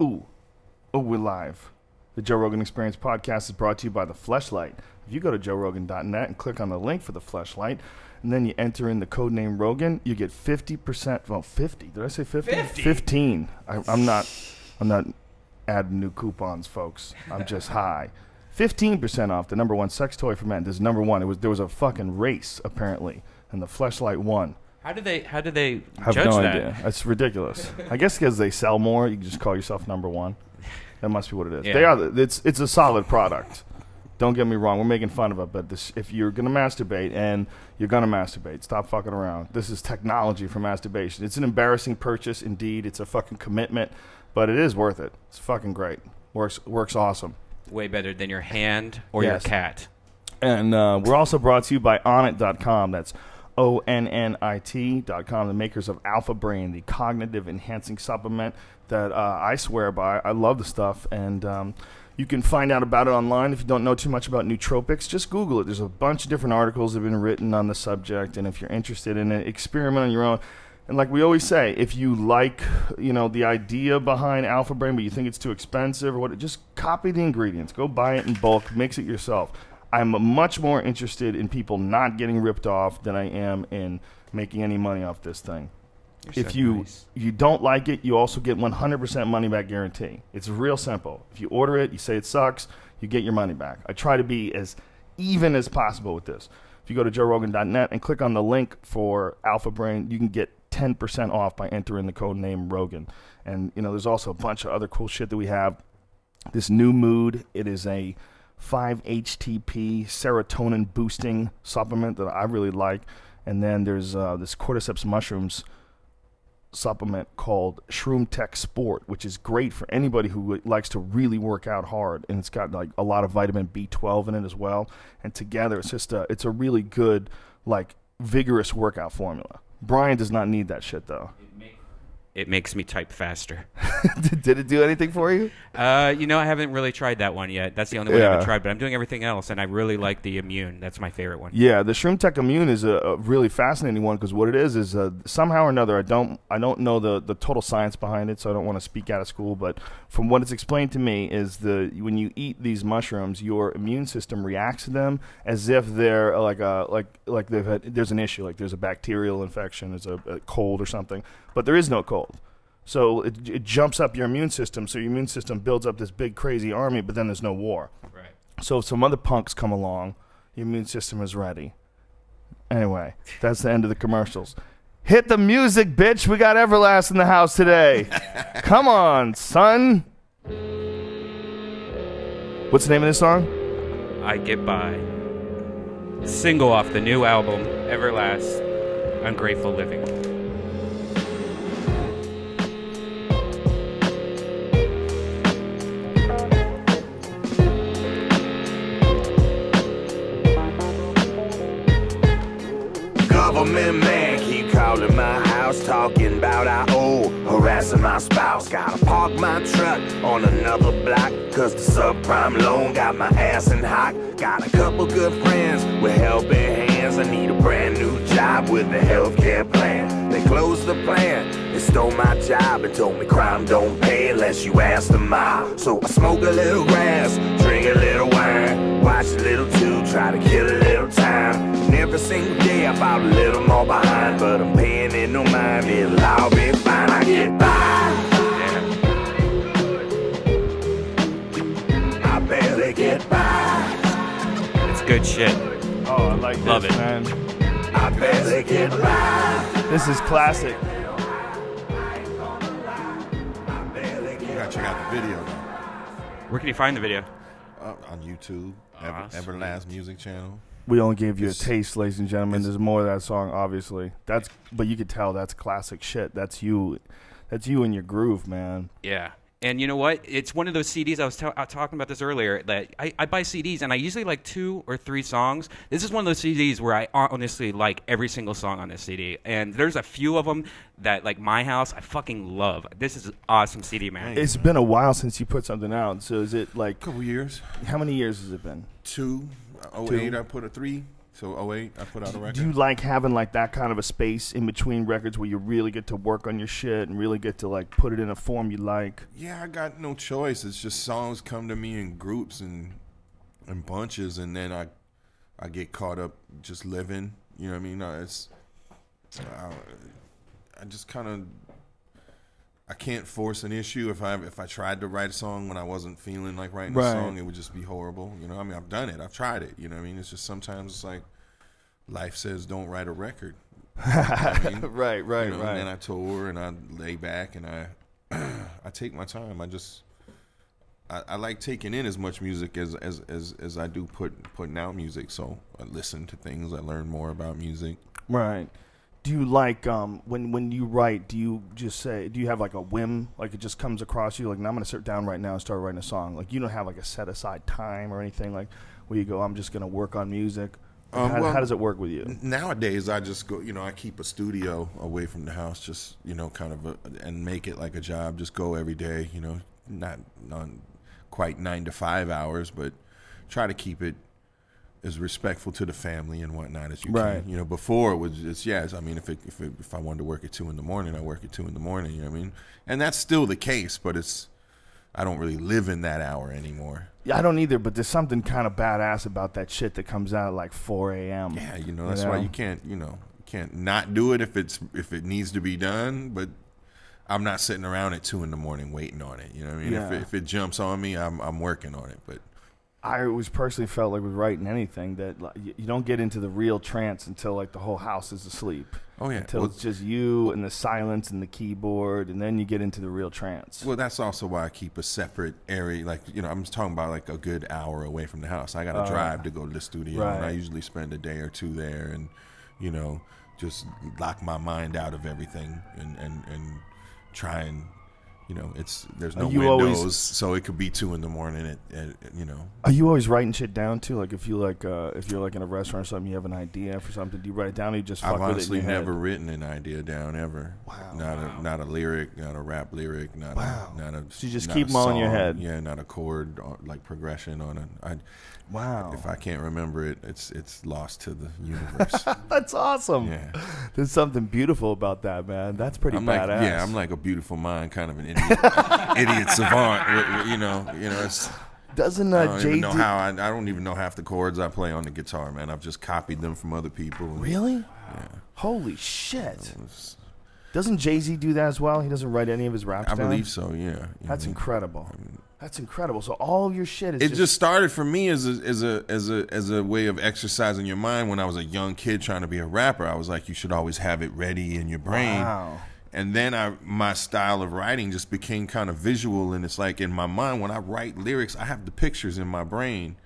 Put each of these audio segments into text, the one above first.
Ooh. Oh, we're live. The Joe Rogan Experience podcast is brought to you by The Fleshlight. If you go to joerogan.net and click on the link for The Fleshlight, and then you enter in the code name Rogan, you get 50%. Well, 50. Did I say 50? 50. 15. I'm not adding new coupons, folks. I'm just high. 15% off the number one sex toy for men. This is number one. There was a fucking race apparently, and The Fleshlight won. How do they I have judge no that? idea. It's ridiculous. I guess because they sell more, you can just call yourself number one. That must be what it is. Yeah. They are. It's a solid product. Don't get me wrong. We're making fun of it, but if you're gonna masturbate and you're gonna masturbate, stop fucking around. This is technology for masturbation. It's an embarrassing purchase, indeed. It's a fucking commitment, but it is worth it. It's fucking great. Works awesome. Way better than your hand or your cat. And we're also brought to you by Onnit.com. That's ONNIT.com, the makers of Alpha Brain, the cognitive enhancing supplement that I swear by. I love the stuff, and you can find out about it online. If you don't know too much about nootropics, just Google it. There's a bunch of different articles that have been written on the subject, and if you're interested in it, experiment on your own. And like we always say, if you like, the idea behind Alpha Brain, but you think it's too expensive or what, just copy the ingredients. Go buy it in bulk. Mix it yourself. I'm much more interested in people not getting ripped off than I am in making any money off this thing. If you don't like it, you also get 100% money back guarantee. It's real simple. If you order it, you say it sucks, you get your money back. I try to be as even as possible with this. If you go to joerogan.net and click on the link for Alpha Brain, you can get 10% off by entering the code name Rogan. And there's also a bunch of other cool shit that we have. This new mood, it is a 5-HTP serotonin boosting supplement that I really like. And then there's this cordyceps mushrooms supplement called Shroom Tech Sport, which is great for anybody who likes to really work out hard, and it's got like a lot of vitamin B12 in it as well, and together it's just it's a really good, like, vigorous workout formula. Brian does not need that shit though. It makes me type faster. Did it do anything for you? I haven't really tried that one yet. That's the only one I haven't tried, but I'm doing everything else, and I really like the Immune. That's my favorite one. Yeah, the Shroom Tech Immune is a really fascinating one because what it is somehow or another, I don't know the total science behind it, so I don't want to speak out of school, but from what it's explained to me is when you eat these mushrooms, your immune system reacts to them as if they're there's an issue, like there's a bacterial infection, there's a cold or something, but there is no cold. So it jumps up your immune system, so your immune system builds up this big crazy army, but then there's no war. Right. So if some other punks come along, your immune system is ready. Anyway, that's the end of the commercials. Hit the music, bitch. We got Everlast in the house today. Come on, son. What's the name of this song? I Get By. Single off the new album, Everlast, Ungrateful Living. Government man keep calling my house, talking about I owe, harassing my spouse. Gotta park my truck on another block, cause the subprime loan got my ass in hot. Got a couple good friends with helping hands. I need a brand new job with a healthcare plan. They closed the plan, they stole my job and told me crime don't pay unless you ask the mob. So I smoke a little grass, drink a little wine, watch a little too, try to kill a little time. And every single day I fall a little more behind, but I'm paying it no mind, it'll all be fine. I get by, I barely get by. It's good shit. Oh, I like Love this, it. man. I barely get by. This is classic. I barely You get gotta check out the video Where can you find the video? on YouTube, Awesome. Everlast Music Channel. We only gave you a It's- taste, ladies and gentlemen. There's more of that song, obviously. But you could tell that's classic shit. That's you in your groove, man. Yeah. And you know what? It's one of those CDs, I was talking about this earlier, that I buy CDs, and I usually like 2 or 3 songs. This is one of those CDs where I honestly like every single song on this CD. And there's a few of them that, like My House, I fucking love. This is an awesome CD, man. It's been a while since you put something out. So is it like, Couple years, how many years has it been? 2, 08, I put a 3. So 08, I put out a record. Do you like having like that kind of a space in between records where you really get to work on your shit and really get to like put it in a form you like? Yeah, I got no choice. It's just songs come to me in groups and bunches, and then I get caught up just living. You know what I mean? I just kind of, I can't force an issue. If I tried to write a song when I wasn't feeling like writing a song, it would just be horrible. You know, I mean, I've done it. I've tried it. You know what I mean? It's just sometimes it's like life says don't write a record. You know what I mean? Right. And then I tour and I lay back and I take my time. I like taking in as much music as I do putting out music. So I listen to things. I learn more about music. Right. Do you like when you write? Do you just say? Do you have like a whim? Like it just comes across you? Like, now I'm gonna sit down right now and start writing a song. Like you don't have like a set aside time or anything like where you go, I'm just gonna work on music. Like, how does it work with you? Nowadays, I just go. You know, I keep a studio away from the house, just kind of, and make it like a job. Just go every day. You know, not quite 9 to 5 hours, but try to keep it as respectful to the family and whatnot as you can. You know, before it was just, I mean, if I wanted to work at 2 in the morning, I work at 2 in the morning. You know what I mean? And that's still the case, but I don't really live in that hour anymore. Yeah, I don't either, but there's something kind of badass about that shit that comes out at like 4 a.m. Yeah, that's why you can't not do it if it needs to be done, but I'm not sitting around at 2 in the morning waiting on it. You know what I mean? Yeah. If it jumps on me, I'm working on it, but I always personally felt like with writing anything that like, you don't get into the real trance until like the whole house is asleep. Oh yeah, until it's just you and the silence and the keyboard, and then you get into the real trance. Well, that's also why I keep a separate area. Like I'm just talking about like a good hour away from the house. I got to drive to go to the studio, and I usually spend a day or two there, and just lock my mind out of everything and try and. There's no windows, so it could be 2 in the morning. Are you always writing shit down too? Like if you're like in a restaurant or something, you have an idea for something. Do you write it down? Or you just fuck I've with honestly it in your never head? written an idea down ever. Wow. Not a lyric, not a rap lyric, not a. So you just not keep a them all in your song. head. Yeah, not a chord like progression on it. Wow. If I can't remember it, it's lost to the universe. That's awesome. Yeah. There's something beautiful about that, man. That's pretty badass. I'm like a beautiful mind, kind of an idiot savant. It's. Doesn't I don't even know JD how I don't even know half the chords I play on the guitar, man. I've just copied them from other people. Really? Yeah. Holy shit. Doesn't Jay-Z do that as well? He doesn't write any of his raps down? I believe so, yeah. That's incredible. That's incredible. So all of your shit is It just started for me as a way of exercising your mind. When I was a young kid trying to be a rapper, I was like, you should always have it ready in your brain. Wow. And then my style of writing just became kind of visual, and it's like in my mind when I write lyrics, I have the pictures in my brain.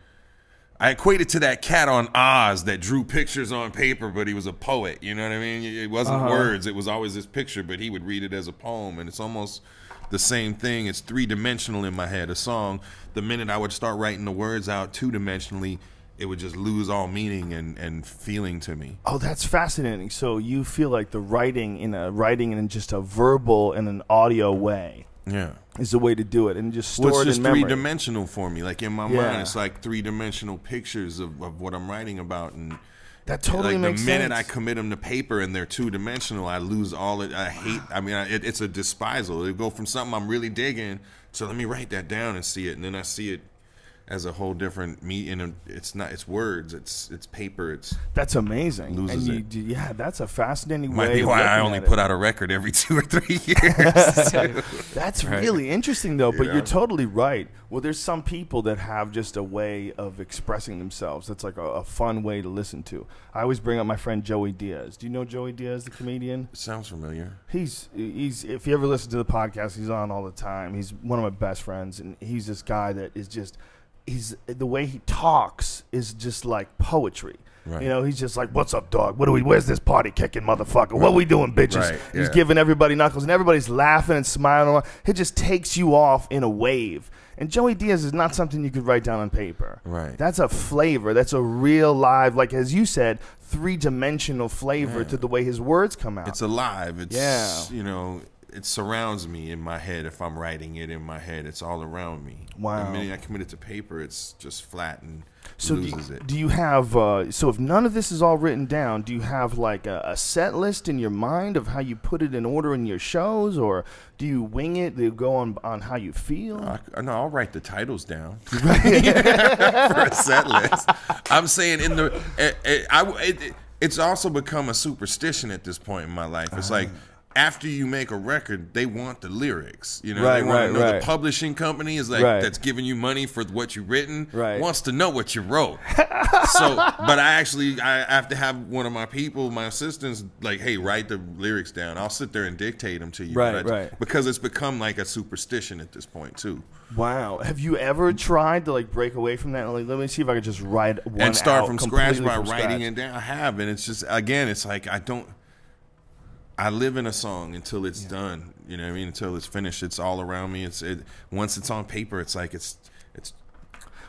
I equate it to that cat on Oz that drew pictures on paper, but he was a poet. You know what I mean? It wasn't words. It was always this picture, but he would read it as a poem, and it's almost the same thing. It's 3-dimensional in my head. A song, the minute I would start writing the words out 2-dimensionally, it would just lose all meaning and feeling to me. Oh, that's fascinating. So you feel like the writing in just a verbal and an audio way. Yeah. Is the way to do it, and just store it's it just in memory. 3-dimensional for me. Like in my mind, it's like 3-dimensional pictures of what I'm writing about, and that totally makes sense. The minute I commit them to paper and they're 2-dimensional, I lose all it. I hate. I mean, it's a disposal. It go from something I'm really digging to let me write that down and see it, and then I see it as a whole different it's words, it's paper, that's amazing. Loses and yeah, that's a fascinating way. Might be why I only put out a record every 2 or 3 years. That's really interesting though, but you're totally right. Well, there's some people that have just a way of expressing themselves that's like a fun way to listen to. I always bring up my friend Joey Diaz. Do you know Joey Diaz, the comedian? Sounds familiar. He's if you ever listen to the podcast, he's on all the time. He's one of my best friends, and he's this guy that is just the way he talks is just like poetry. Right. He's just like, "What's up, dog? Where's this party kicking, motherfucker? What we doing, bitches?" Right, yeah. He's giving everybody knuckles, and everybody's laughing and smiling. It just takes you off in a wave. And Joey Diaz is not something you could write down on paper. Right. That's a flavor. That's a real live, like as you said, 3-dimensional flavor to the way his words come out. It's alive. It's it surrounds me in my head. If I'm writing it in my head, it's all around me. Wow. The minute I commit it to paper, it's just flat and So loses it. do you have, so if none of this is all written down, do you have like a set list in your mind of how you put it in order in your shows, or do you wing it? Do you go on how you feel? No, I'll write the titles down for a set list. I'm saying it's also become a superstition at this point in my life. It's like, after you make a record, they want the lyrics. You know, they want to know the publishing company is like that's giving you money for what you've written. Wants to know what you wrote. But I have to have one of my people, my assistants, like, hey, write the lyrics down. I'll sit there and dictate them to you. Because it's become like a superstition at this point too. Wow. Have you ever tried to like break away from that? Like, let me see if I could just write one and start out from scratch by from writing scratch. it down. I have, and it's just, again, it's like I live in a song until it's done. You know what I mean? Until it's finished, it's all around me. Once it's on paper, it's like it's.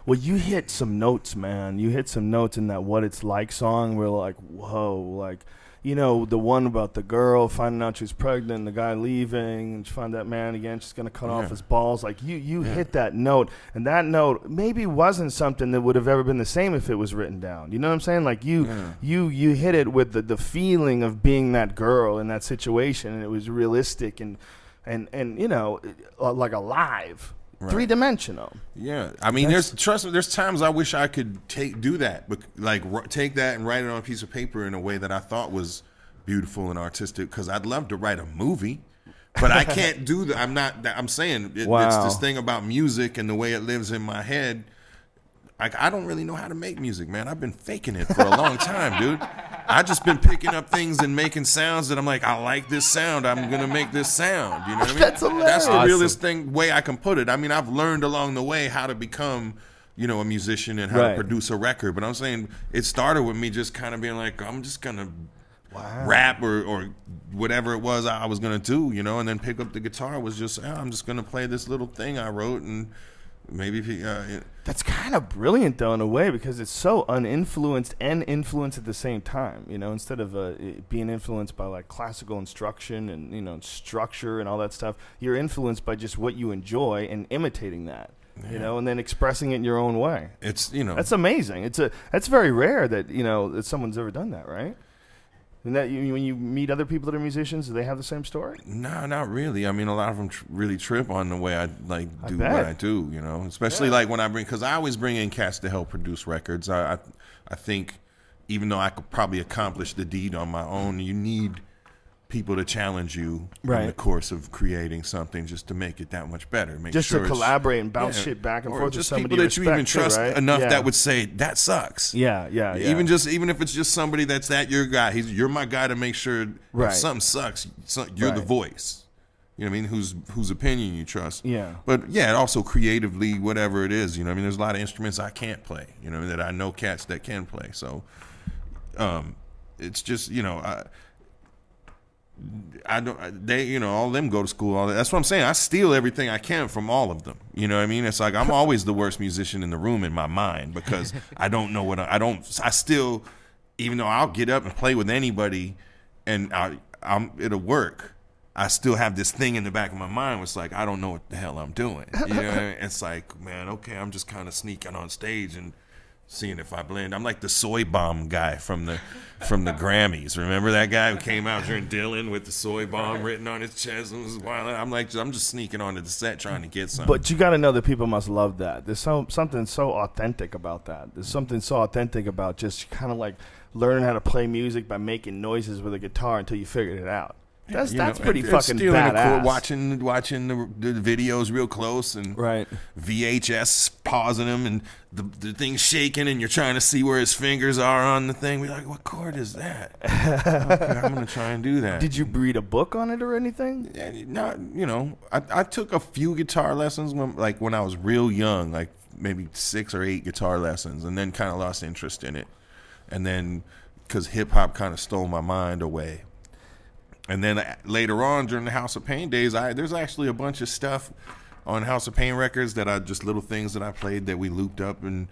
Well, you hit some notes, man. You hit some notes in that "What It's Like" song. We're like, whoa, like, you know, the one about the girl finding out she's pregnant, the guy leaving, and she find that man again. She's gonna cut off his balls. Like you hit that note, and that note maybe wasn't something that would have ever been the same if it was written down. You know what I'm saying? Like you hit it with the feeling of being that girl in that situation, and it was realistic and you know, like alive. Right. 3-dimensional. Yeah, I mean, there's times I wish I could do that, but like take that and write it on a piece of paper in a way that I thought was beautiful and artistic. Because I'd love to write a movie, but I can't do that. I'm saying it's this thing about music and the way it lives in my head. Like, I don't really know how to make music, man. I've been faking it for a long time, dude. I just been picking up things and making sounds that I'm like, I like this sound. I'm gonna make this sound. You know what I mean? That's hilarious. That's the realest way I can put it. I mean, I've learned along the way how to become, you know, a musician and how to produce a record. But I'm saying it started with me just kind of being like, I'm just gonna rap or whatever it was I was gonna do, you know, and then pick up the guitar was just, I'm just gonna play this little thing I wrote and. Maybe that's kind of brilliant though in a way, because it's so uninfluenced and influenced at the same time. You know, instead of being influenced by like classical instruction and, you know, structure and all that stuff, you're influenced by just what you enjoy and imitating that. You know, and then expressing it in your own way. It's, you know, that's amazing. That's very rare that, you know, that someone's ever done that, right? And that when you meet other people that are musicians, do they have the same story? No, not really. I mean, a lot of them really trip on the way I do what I do. You know, especially like when because I always bring in cats to help produce records. I think even though I could probably accomplish the deed on my own, you need people to challenge you in the course of creating something just to make it that much better. Just to collaborate and bounce shit back and forth with somebody that you even trust enough that would say that sucks. Yeah. Even if it's just somebody that's your guy, you're my guy to make sure if something sucks, you're the voice. You know what I mean? Whose opinion you trust. Yeah. But yeah, also creatively, whatever it is, you know what I mean? There's a lot of instruments I can't play, you know, that I know cats that can play. So it's just, you know, I don't. They, you know, all of them go to school. All that. That's what I'm saying. I steal everything I can from all of them. You know what I mean? It's like I'm always the worst musician in the room in my mind because I don't know what I don't. I still, even though I'll get up and play with anybody, and it'll work. I still have this thing in the back of my mind. Where it's like I don't know what the hell I'm doing. You know what I mean? It's like, man, okay, I'm just kind of sneaking on stage and seeing if I blend. I'm like the soy bomb guy from the Grammys. Remember that guy who came out during Dylan with the soy bomb written on his chest and was wild? I'm just sneaking onto the set trying to get something. But you got to know that people must love that. There's something so authentic about that. There's something so authentic about just kind of like learning how to play music by making noises with a guitar until you figured it out. That's pretty fucking badass. Watching the videos real close and VHS pausing them and the thing's shaking and you're trying to see where his fingers are on the thing. We're like, what chord is that? Okay, I'm gonna try and do that. Did you read a book on it or anything? Not, you know, I took a few guitar lessons when I was real young, like maybe 6 or 8 guitar lessons, and then kind of lost interest in it, and then because hip hop kind of stole my mind away. And then later on, during the House of Pain days, there's actually a bunch of stuff on House of Pain records that just little things that I played that we looped up and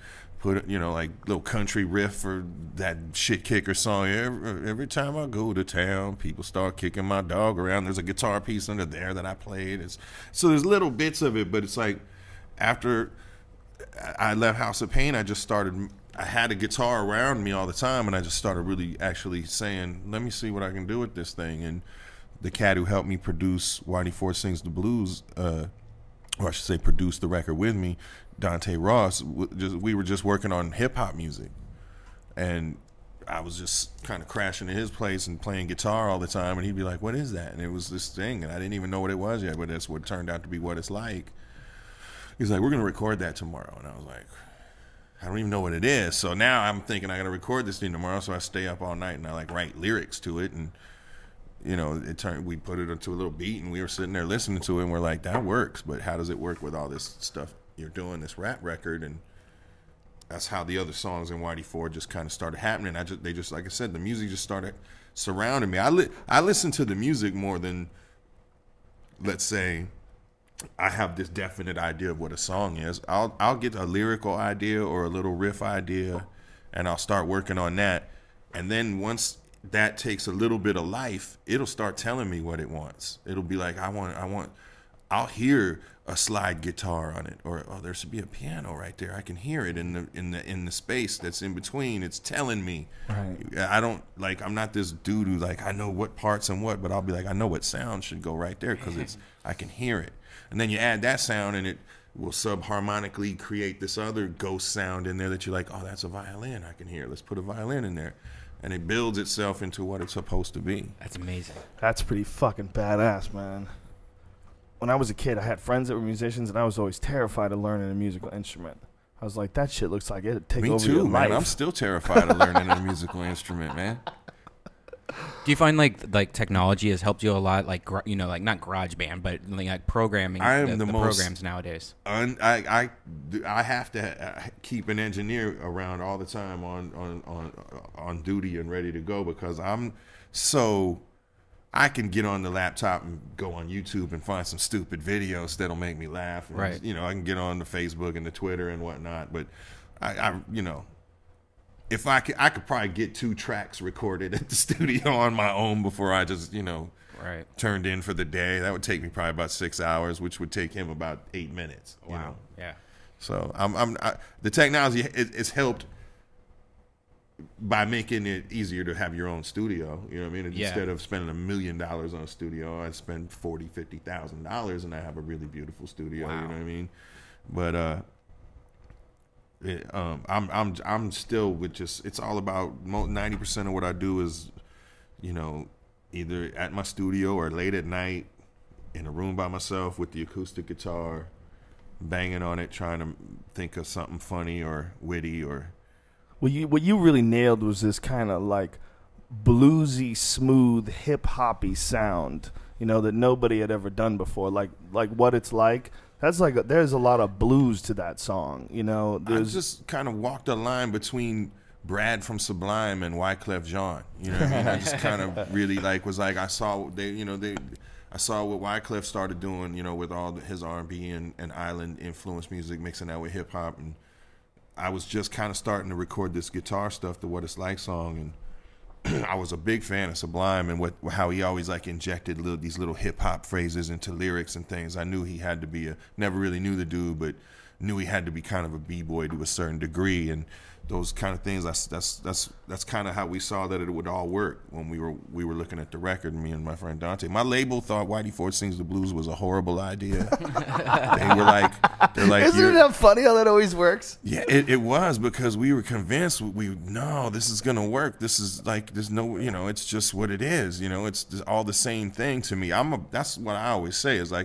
put, you know, like little country riff or that shit kicker song. Every time I go to town, people start kicking my dog around. There's a guitar piece under there that I played. So there's little bits of it, but it's like after I left House of Pain, I had a guitar around me all the time, and I just started really actually saying, let me see what I can do with this thing. And the cat who helped me produce Whitey Ford Sings the Blues, or I should say produce the record with me, Dante Ross, we were just working on hip-hop music. And I was just kind of crashing at his place and playing guitar all the time, and he'd be like, what is that? And it was this thing, and I didn't even know what it was yet, but that's what turned out to be what it's like. He's like, we're going to record that tomorrow. And I was like, I don't even know what it is. So now I'm thinking I got to record this thing tomorrow, so I stay up all night and I like write lyrics to it. And, you know, we put it into a little beat, and we were sitting there listening to it, and we're like, that works, but how does it work with all this stuff you're doing, this rap record? And that's how the other songs in Whitey Ford just kind of started happening. They just, like I said, the music just started surrounding me. I listen to the music more than, let's say, I have this definite idea of what a song is. I'll get a lyrical idea or a little riff idea, and I'll start working on that. And then once that takes a little bit of life, it'll start telling me what it wants. It'll be like, I'll hear a slide guitar on it, or oh, there should be a piano right there. I can hear it in the space that's in between. It's telling me. Right. I'm not this dude who like I know what parts and what, but I'll be like, I know what sound should go right there because I can hear it. And then you add that sound, and it will subharmonically create this other ghost sound in there that you're like, oh, that's a violin I can hear. Let's put a violin in there. And it builds itself into what it's supposed to be. That's amazing. That's pretty fucking badass, man. When I was a kid, I had friends that were musicians, and I was always terrified of learning a musical instrument. I was like, that shit looks like it'd take over your life. Me too, man. I'm still terrified of learning a musical instrument, man. Do you find like technology has helped you a lot, like like not GarageBand, but like programming? I am the most programs nowadays. I have to keep an engineer around all the time on duty and ready to go, because I can get on the laptop and go on YouTube and find some stupid videos that'll make me laugh. And, right. I can get on the Facebook and the Twitter and whatnot, but I if I could probably get 2 tracks recorded at the studio on my own before I just, right, turned in for the day. That would take me probably about 6 hours, which would take him about 8 minutes. Wow. Yeah. So the technology is helped by making it easier to have your own studio. You know what I mean? Yeah. Instead of spending $1 million on a studio, I spend $40,000-$50,000 and I have a really beautiful studio. Wow. You know what I mean? But I'm still with just, it's all about 90% of what I do is, either at my studio or late at night in a room by myself with the acoustic guitar, banging on it, trying to think of something funny or witty or. What you really nailed was this kind of like bluesy, smooth, hip hoppy sound, that nobody had ever done before. Like what it's like. That's like there's a lot of blues to that song, I just kind of walked a line between Brad from Sublime and Wyclef Jean. You know what I mean? I just kind of really I saw what Wyclef started doing, with all his R&B and island influence music, mixing that with hip hop, and I was just kind of starting to record this guitar stuff, the What It's Like song, and I was a big fan of Sublime and how he always injected these little hip hop phrases into lyrics and things. I knew he had to be never really knew the dude, but knew he had to be kind of a b-boy to a certain degree, and those kind of things. That's kind of how we saw that it would all work when we were looking at the record. Me and my friend Dante. My label thought Whitey Ford Sings the Blues was a horrible idea. they're like, isn't that funny how that always works? Yeah, it was, because we were convinced no, this is gonna work. This is there's no, it's just what it is. It's all the same thing to me. That's what I always say is I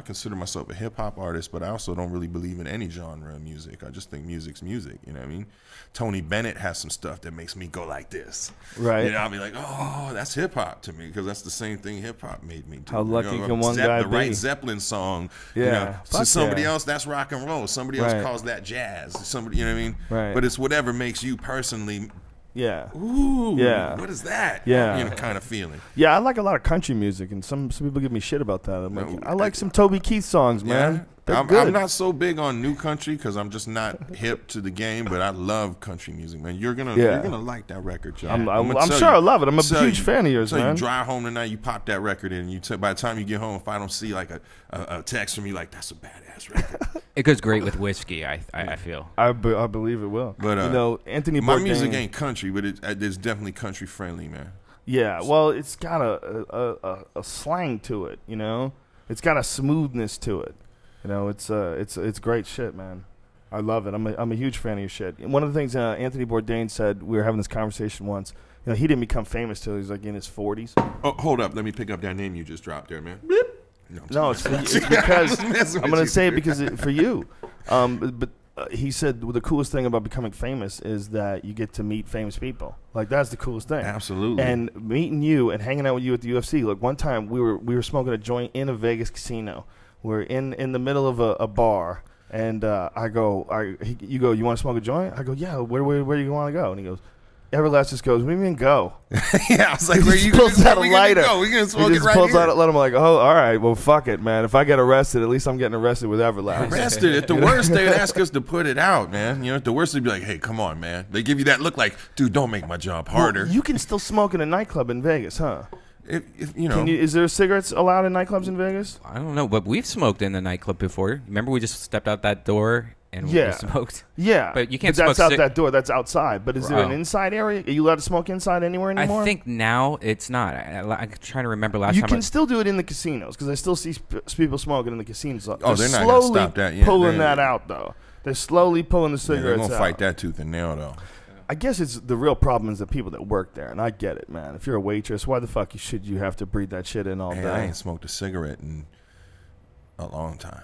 consider myself a hip hop artist, but I also don't really believe in any genre of music. I just think music's music. You know what I mean? Tony Bennett has some stuff that makes me go like this. Right. I'll be like, oh, that's hip hop to me, because that's the same thing hip hop made me do. How lucky can one guy be? The right Zeppelin song. Yeah. To somebody else, that's rock and roll. Somebody else calls that jazz. Somebody, you know what I mean? Right. But it's whatever makes you personally. Yeah. Ooh. Yeah. What is that? Yeah. Kind of feeling. Yeah, I like a lot of country music, and some people give me shit about that. I like some Toby Keith songs, man. They're good. I'm not so big on new country because I'm just not hip to the game, but I love country music, man. You're gonna like that record, John. I'm sure I love it. I'm a huge fan of yours, so man. You drive home tonight, you pop that record in, and by the time you get home, if I don't see like a text from you like that's a badass record, It goes great with whiskey. I feel. I believe it will. But Anthony Bourdain. My music ain't country, but it's definitely country friendly, man. Yeah, well, it's got a slang to it, you know. It's got a smoothness to it. You know, it's great shit, man. I love it. I'm a huge fan of your shit. And one of the things Anthony Bourdain said, we were having this conversation once. You know, he didn't become famous till he was like in his 40s. Oh, hold up, let me pick up that name you just dropped there, man. No, it's because I'm going to say it because for you. But he said the coolest thing about becoming famous is that you get to meet famous people. Like that's the coolest thing. Absolutely. And meeting you and hanging out with you at the UFC. Like one time we were smoking a joint in a Vegas casino. We're in the middle of a bar, and you go, you want to smoke a joint? I go, yeah. Where do you want to go? And he goes, Everlast just goes, what do you mean go? Yeah, I was like, where you pulls out a lighter. We're going to smoke he it just right pulls here. out a lighter. I'm like, oh, all right, well, fuck it, man. If I get arrested, at least I'm getting arrested with Everlast. Arrested. At the worst, they would ask us to put it out, man. You know, at the worst, they'd be like, hey, come on, man. They give you that look like, dude, don't make my job harder. Well, you can still smoke in a nightclub in Vegas, huh? If you know. Is there cigarettes allowed in nightclubs in Vegas? I don't know, but we've smoked in the nightclub before. Remember, we just stepped out that door and we smoked. Yeah, but you can't. But that's smoke out that door. That's outside. But is there an Oh. inside area? Are you allowed to smoke inside anywhere anymore? I think now it's not. I'm trying to remember last you time. can still do it in the casinos because I still see people smoking in the casinos. Oh, they're not gonna stop that. Yeah, pulling that out though. They're slowly pulling the cigarettes they're gonna out. fight that tooth and nail though. I guess it's the real problem is the people that work there, and I get it, man. If you're a waitress, why the fuck should you have to breathe that shit in all Hey, day? I ain't smoked a cigarette in a long time.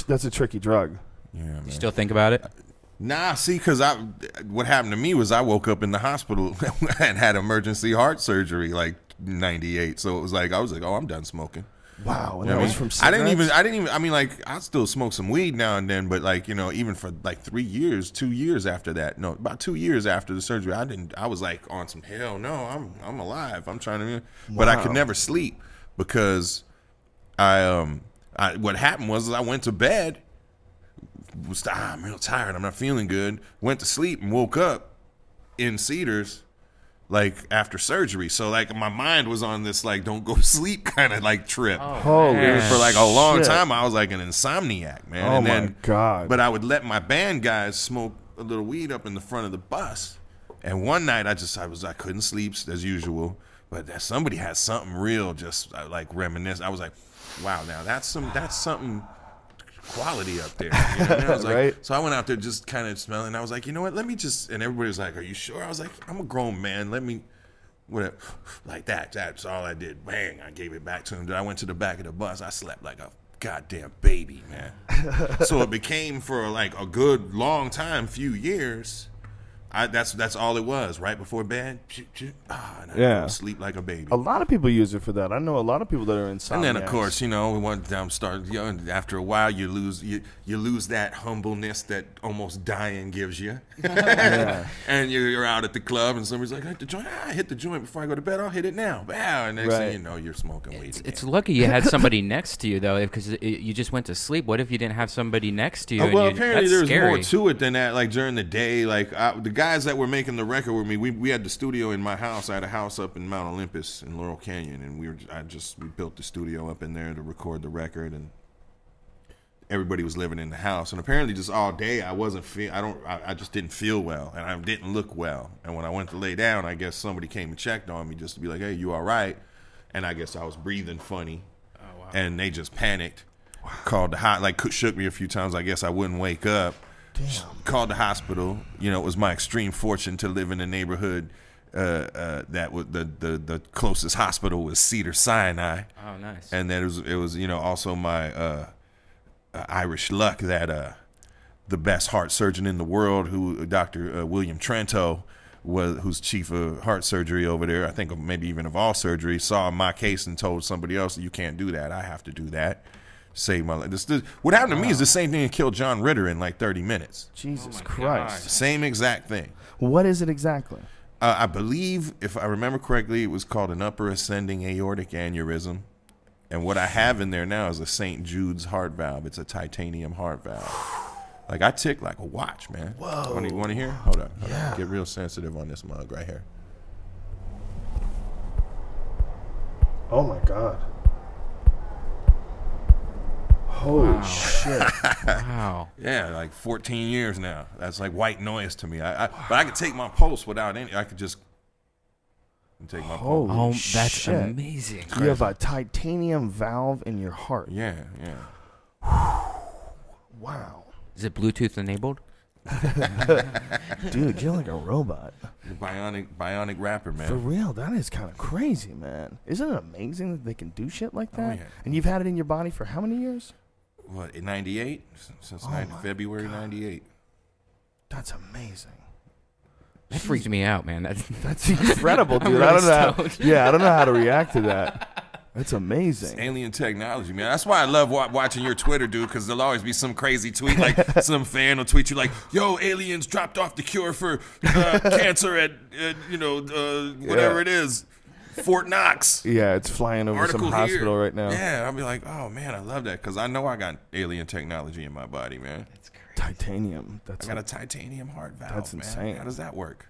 That's a tricky drug. Yeah, man. You still think about it? Nah, see, because what happened to me was I woke up in the hospital and had emergency heart surgery like 98. So it was like I was like, oh, I'm done smoking. Wow, and You know that what was I from mean? cigarettes? I didn't even. I mean, like I still smoke some weed now and then, but like you know, even for like 2 years after that, no, about 2 years after the surgery, I was like on some hell no, I'm alive. I'm trying to, but I could never sleep because what happened was I went to bed. I'm real tired. I'm not feeling good. Went to sleep and woke up in Cedars, like after surgery. So like my mind was on this like don't go to sleep kind of like trip. Holy For like a long shit. time, I was like an insomniac, man. Oh and my then, God. But I would let my band guys smoke a little weed up in the front of the bus. And one night I couldn't sleep as usual. But that somebody had something real, just like reminisce. I was like, wow, now that's something quality up there. You know? And I was like, Right. So I went out there just kind of smelling. I was like, you know what? Let me just. And everybody was like, are you sure? I was like, I'm a grown man. Let me. Whatever, like that. That's all I did. Bang! I gave it back to him. Then I went to the back of the bus. I slept like a goddamn baby, man. So it became for like a good long time, few years. That's all it was. Right before bed, and I go to sleep like a baby. A lot of people use it for that. I know a lot of people that are insomniacs. And then of course, you know, we want to start. You know, after a while, you lose that humbleness that almost dying gives you. And you're out at the club, and somebody's like, "Hit the joint." I hit the joint before I go to bed. I'll hit it now. Wow. And next thing you know, you're smoking weed. It's lucky you had somebody next to you though, because you just went to sleep. What if you didn't have somebody next to you? Well, and apparently that's there's scary. more to it than that. Like during the day, like the guys that were making the record with me, we had the studio in my house. I had a house up in Mount Olympus in Laurel Canyon, and we built the studio up in there to record the record, and everybody was living in the house. And apparently, just all day, I just didn't feel well, and I didn't look well. And when I went to lay down, I guess somebody came and checked on me just to be like, "Hey, you all right?" And I guess I was breathing funny, and they just panicked. Called the shook me a few times. I guess I wouldn't wake up. Called the hospital. You know, it was my extreme fortune to live in a neighborhood that was the closest hospital was Cedars-Sinai. Oh, nice. And that it was you know also my Irish luck that the best heart surgeon in the world, who Dr. William Trento, who's chief of heart surgery over there, I think maybe even of all surgery, saw my case and told somebody else, you can't do that. I have to do that. Save my life. What happened to me is the same thing that killed John Ritter in like 30 minutes. Jesus Christ. Same exact thing. What is it exactly? I believe, if I remember correctly, it was called an upper ascending aortic aneurysm. And what I have in there now is a St. Jude's heart valve. It's a titanium heart valve. Like, I tick like a watch, man. Whoa. Want to hear? Hold up. Yeah. Get real sensitive on this mug right here. Oh my God. Holy shit. Wow. Yeah, like 14 years now. That's like white noise to me. But I could take my pulse without any. I could just take my pulse. Holy That's shit. amazing. You have a titanium valve in your heart. Yeah, yeah. Wow. Is it Bluetooth enabled? Dude, you're like a robot. The bionic rapper, man. For real, that is kind of crazy, man. Isn't it amazing that they can do shit like that? yeah. And you've had it in your body for how many years? What, in 98? Since my February God. 98. That's amazing. That freaked me out, man. That's incredible, dude. really I don't know. stoned. Yeah, I don't know how to react to that. That's amazing. Alien technology, man. That's why I love watching your Twitter, dude, because there'll always be some crazy tweet. Like, some fan will tweet you like, yo, aliens dropped off the cure for cancer at, whatever it is, Fort Knox. Yeah, it's flying over Article some hospital here. right now. Yeah, I'll be like, oh, man, I love that, because I know I got alien technology in my body, man. Titanium. That's I got a titanium heart valve, That's man. insane. How does that work?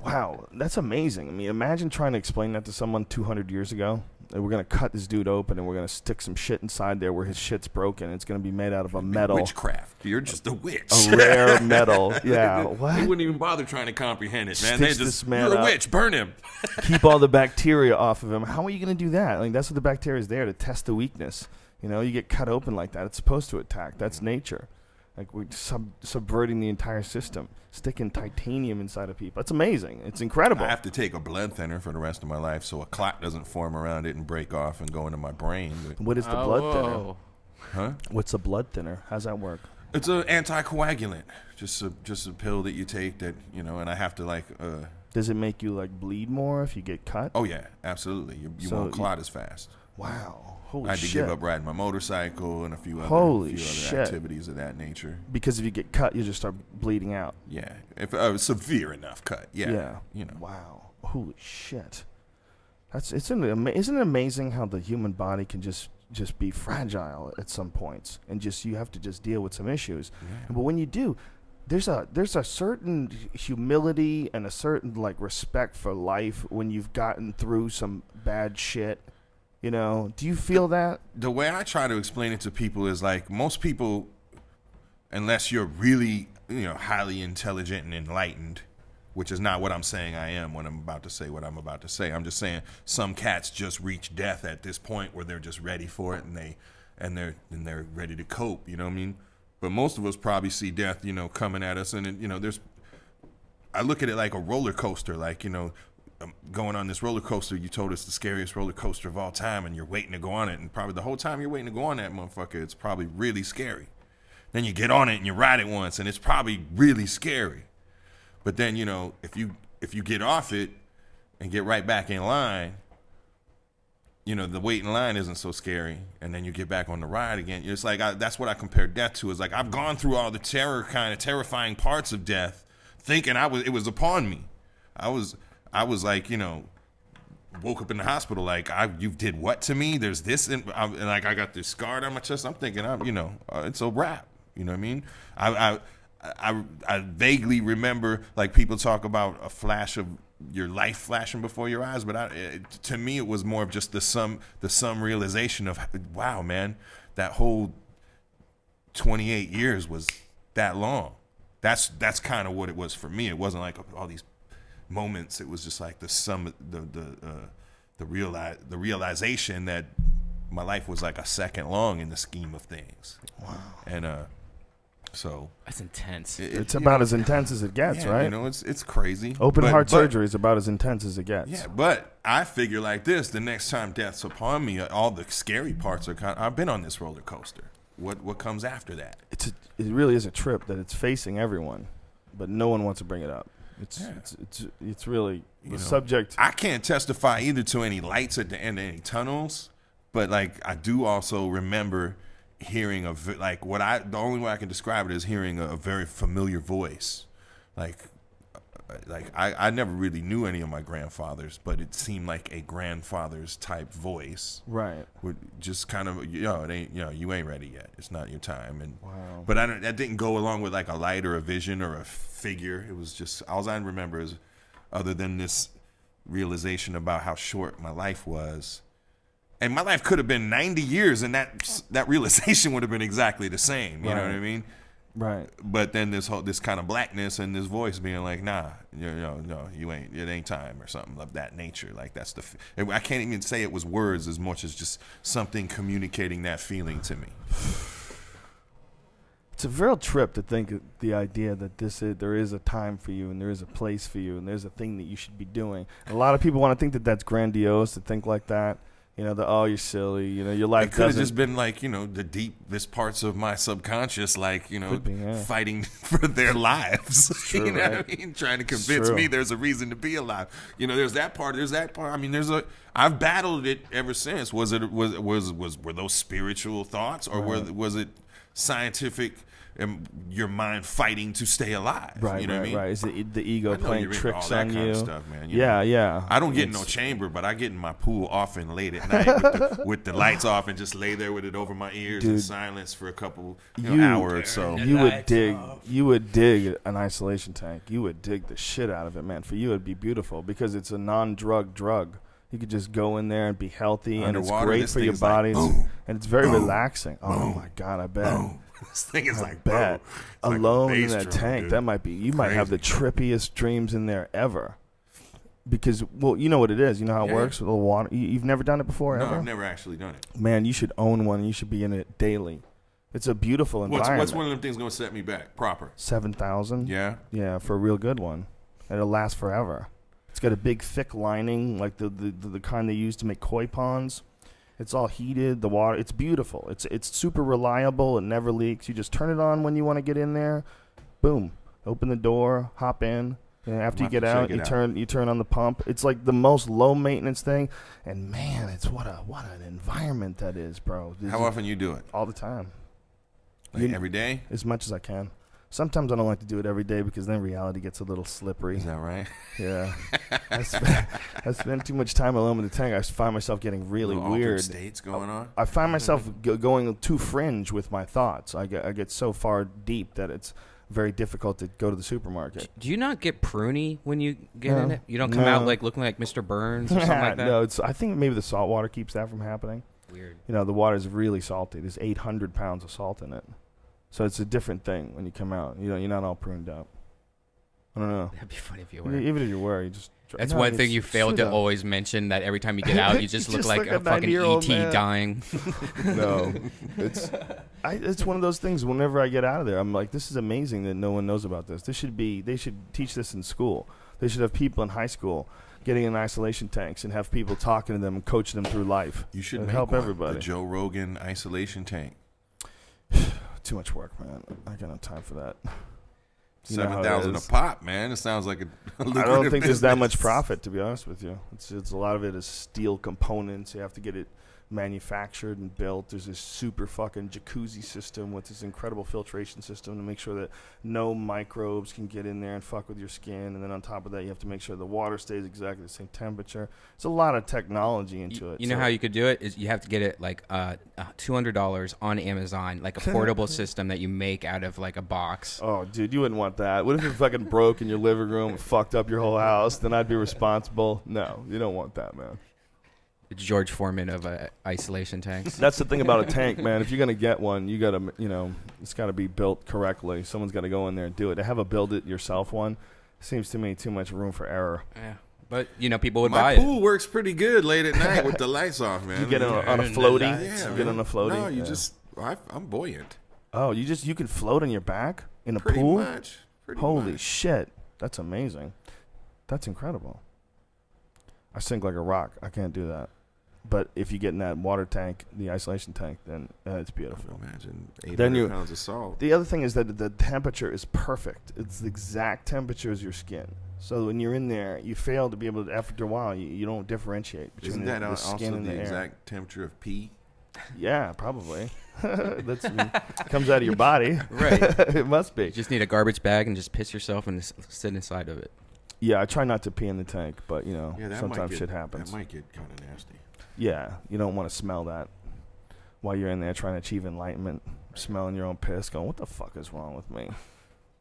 wow. That's amazing. I mean, imagine trying to explain that to someone 200 years ago. We're going to cut this dude open and we're going to stick some shit inside there where his shit's broken. It's going to be made out of a metal. Witchcraft. You're just a witch. A rare metal. Yeah. They What? wouldn't even bother trying to comprehend it, man. Stitch They this just, man you're a up. witch. Burn him. Keep all the bacteria off of him. How are you going to do that? Like, that's what the bacteria is there to test the weakness. You know, you get cut open like that. It's supposed to attack. That's nature. Like, we're subverting the entire system. Sticking titanium inside of people. That's amazing. It's incredible. I have to take a blood thinner for the rest of my life so a clot doesn't form around it and break off and go into my brain. What is the blood thinner? Huh? What's a blood thinner? How's that work? It's an anticoagulant. Just a pill that you take that, and I have to like Does it make you like bleed more if you get cut? oh yeah, absolutely. You So won't clot as fast. Wow. Holy I had to shit. give up riding my motorcycle and a few Holy other shit. activities of that nature. Because if you get cut, you just start bleeding out. Yeah. If severe enough cut. Yeah. Wow. Holy shit. Isn't it amazing how the human body can just be fragile at some points and you have to just deal with some issues. Yeah. But when you do, there's a certain humility and a certain like respect for life when you've gotten through some bad shit. Do you feel that? The way I try to explain it to people is like most people, unless you're really, highly intelligent and enlightened, which is not what I'm saying I am when I'm about to say what I'm about to say. I'm just saying some cats just reach death at this point where they're just ready for it and they're ready to cope. You know what I mean? But most of us probably see death, coming at us, and I look at it like a roller coaster, like going on this roller coaster. You told us the scariest roller coaster of all time, and you're waiting to go on it, and probably the whole time you're waiting to go on that motherfucker, it's probably really scary. Then you get on it and you ride it once, and it's probably really scary. But then if you get off it and get right back in line, the wait in line isn't so scary, and then you get back on the ride again. It's like that's what I compare death to. Is like I've gone through all the terrifying parts of death, thinking it was upon me. I was like, woke up in the hospital like, you did what to me? There's this, and like I got this scar on my chest. I'm thinking, it's a wrap. You know what I mean? I vaguely remember like people talk about a flash of your life flashing before your eyes, but to me it was more of just the sum realization of, wow, man, that whole 28 years was that long. That's kind of what it was for me. It wasn't like all these moments. It was just like the realization that my life was like a second long in the scheme of things. Wow. And so That's intense. It's about as intense as it gets, yeah, right? It's crazy. Open heart surgery is about as intense as it gets. Yeah, but I figure like this: the next time death's upon me, all the scary parts are I've been on this roller coaster. What comes after that? It really is a trip that it's facing everyone, but no one wants to bring it up. It's really the subject. I can't testify either to any lights at the end of any tunnels, but like I do also remember hearing the only way I can describe it is hearing a very familiar voice, like I never really knew any of my grandfathers, but it seemed like a grandfather's type voice. Right. Would just kind of, it ain't, you ain't ready yet. It's not your time. And Wow. but that didn't go along with like a light or a vision or a figure. It was just all I remember is, other than this realization about how short my life was. And my life could have been 90 years, and that realization would have been exactly the same. You know what I mean? Right. But then this kind of blackness and this voice being like, nah, no, you ain't. It ain't time or something of that nature. Like that's I can't even say it was words as much as just something communicating that feeling to me. It's a real trip to think of the idea that there is a time for you and there is a place for you and there's a thing that you should be doing. A lot of people want to think that that's grandiose to think like that. You're silly. Your life It could have just been like, the deepest parts of my subconscious, like, fighting for their lives. True, you know right? what I mean? Trying to convince me there's a reason to be alive. There's that part. I mean, I've battled it ever since. Were those spiritual thoughts, or was it scientific? Your mind fighting to stay alive. Right, you know what I mean? Right. Is it the ego playing tricks all that on kind you? Of stuff, man. Yeah. I don't get in no chamber, but I get in my pool often late at night with the lights off and just lay there with it over my ears in silence for a couple hour or so. You would dig an isolation tank. You would dig the shit out of it, man. For you, it'd be beautiful because it's a non-drug drug. You could just go in there and be healthy, and it's great for your body, and it's very relaxing. Oh my God, I bet. This thing is like, bet. Alone in that tank, dude. that might be. You might have the trippiest dreams in there ever. Because, you know what it is. You know how it works with the water. You've never done it before, no, ever? I've never actually done it. Man, you should own one. And you should be in it daily. It's a beautiful environment. What's one of them things going to set me back? Proper. 7,000. Yeah. Yeah, for a real good one, and it'll last forever. It's got a big, thick lining, like the kind they use to make koi ponds. It's all heated. The water, it's beautiful. It's super reliable. It never leaks. You just turn it on when you want to get in there. Boom. Open the door. Hop in. And after you get out, you turn on the pump. It's like the most low maintenance thing. And man, it's what an environment that is, bro. How often you do it? All the time. Like every day? As much as I can. Sometimes I don't like to do it every day because then reality gets a little slippery. Is that right? Yeah. I spend too much time alone in the tank. I find myself getting really weird. States going on? I find myself going too fringe with my thoughts. I get so far deep that it's very difficult to go to the supermarket. Do you not get pruny when you get in it? You don't come out like looking like Mr. Burns or something like that? No, I think maybe the salt water keeps that from happening. Weird. The water is really salty. There's 800 pounds of salt in it. So it's a different thing when you come out. You're not all pruned up. I don't know. That'd be funny if you were. Even if you were, you just... That's one thing you failed to always mention, that every time you get out, you just look like a fucking E.T. dying. No. It's one of those things, whenever I get out of there, I'm like, this is amazing that no one knows about this. They should teach this in school. They should have people in high school getting in isolation tanks and have people talking to them and coach them through life. You should help everybody. The Joe Rogan isolation tank. Too much work, man. I got no time for that. 7,000 a pop, man. It sounds like a lucrative I don't think there's that much business. profit, to be honest with you. It's a lot of it is steel components. You have to get it manufactured and built. There's this super fucking jacuzzi system with this incredible filtration system to make sure that no microbes can get in there and fuck with your skin. And then on top of that, you have to make sure the water stays exactly the same temperature. It's a lot of technology into it. You know how you could do it is you have to get it like $200 on Amazon, like a portable system that you make out of like a box. Oh, dude, you wouldn't want that. What if it fucking broke in your living room and fucked up your whole house? Then I'd be responsible. No, you don't want that, man. It's George Foreman of isolation tanks. That's the thing about a tank, man. If you're gonna get one, you gotta, it's gotta be built correctly. Someone's gotta go in there and do it. To have a build-it-yourself one seems to me too much room for error. Yeah, but people would My buy pool works pretty good late at night with the lights off, man. You get on a floaty. Yeah, You get on a floaty. No, I'm buoyant. Oh, you can float on your back in a Pretty pool. much. Holy shit, that's amazing. That's incredible. I sink like a rock. I can't do that. But if you get in that water tank, the isolation tank, then it's beautiful. Imagine Then 800 pounds of salt. The other thing is that the temperature is perfect. It's the exact temperature as your skin. So when you're in there, you fail to be able to, after a while, you don't differentiate between Isn't the that skin also and the the air. exact temperature of pee? Yeah, probably. That's comes out of your body. Right. It must be. You just need a garbage bag and just piss yourself and sit inside of it. Yeah, I try not to pee in the tank, but you know, Yeah, sometimes shit happens. That might get kind of nasty. Yeah, you don't want to smell that while you're in there trying to achieve enlightenment, smelling your own piss, going, what the fuck is wrong with me?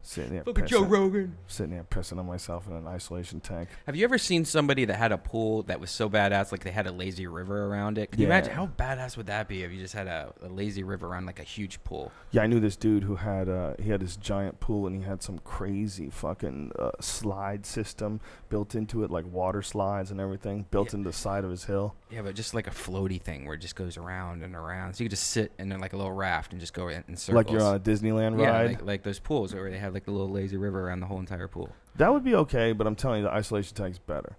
Sitting there Fucking Joe pissing, Rogan. sitting there pissing on myself in an isolation tank. Have you ever seen somebody that had a pool that was so badass, like they had a lazy river around it? Can you Yeah. imagine how badass would that be if you just had a lazy river around like a huge pool? Yeah, I knew this dude who had he had this giant pool and he had some crazy fucking slide system built into it, like water slides and everything, built into the side of his hill. Yeah, but just like a floaty thing where it just goes around and around. So you could just sit in like a little raft and just go in circles. Like you're on a Disneyland yeah, ride. like those pools where they have like a little lazy river around the whole entire pool. That would be okay, but I'm telling you, the isolation tank's better.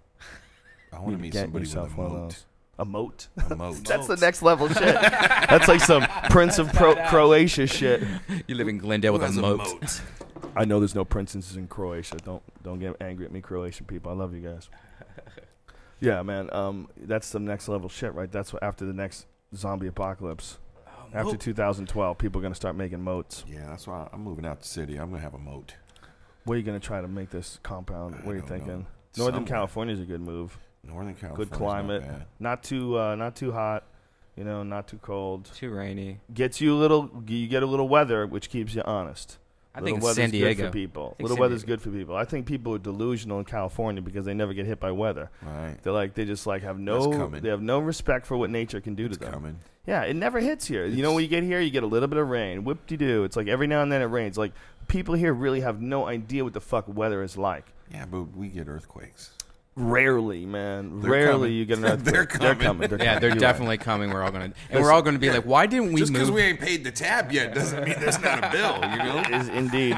I want to meet Get somebody with yourself a one of moat. those. A moat? A moat. That's the next level shit. That's like some Prince of Croatia shit. You live in Glendale with Who has a moat. I know there's no princes in Croatia. Don't get angry at me, Croatian people. I love you guys. Yeah, man. That's some next level shit, right? That's what after the next zombie apocalypse. After 2012, people are gonna start making moats. Yeah, that's why I'm moving out the city. I'm gonna have a moat. Where are you gonna try to make this compound? What are you don't know. thinking? Northern Somewhere. California is a good move. Northern California. Good climate. Not too hot. You know, not too cold. Too rainy. Gets you a little. You get a little weather, which keeps you honest. I Little think it's weather's San Diego. good for people. I think Little San weather's Diego. good for people. I think people are delusional in California because they never get hit by weather. Right. They just like have That's no. coming. They have no respect for what nature can do to It's them. coming. Yeah, it never hits here. You know, when you get here, you get a little bit of rain. Whoop-de-doo. It's like every now and then it rains. Like, people here really have no idea what the fuck weather is like. Yeah, but we get earthquakes. Rarely, man. They're Rarely coming. you get an earthquake. They're coming. Yeah, they're You're definitely coming. We're all gonna we're all gonna be like, why didn't we Just because move? we ain't paid the tab yet doesn't mean there's not a bill, you know? right. Is indeed.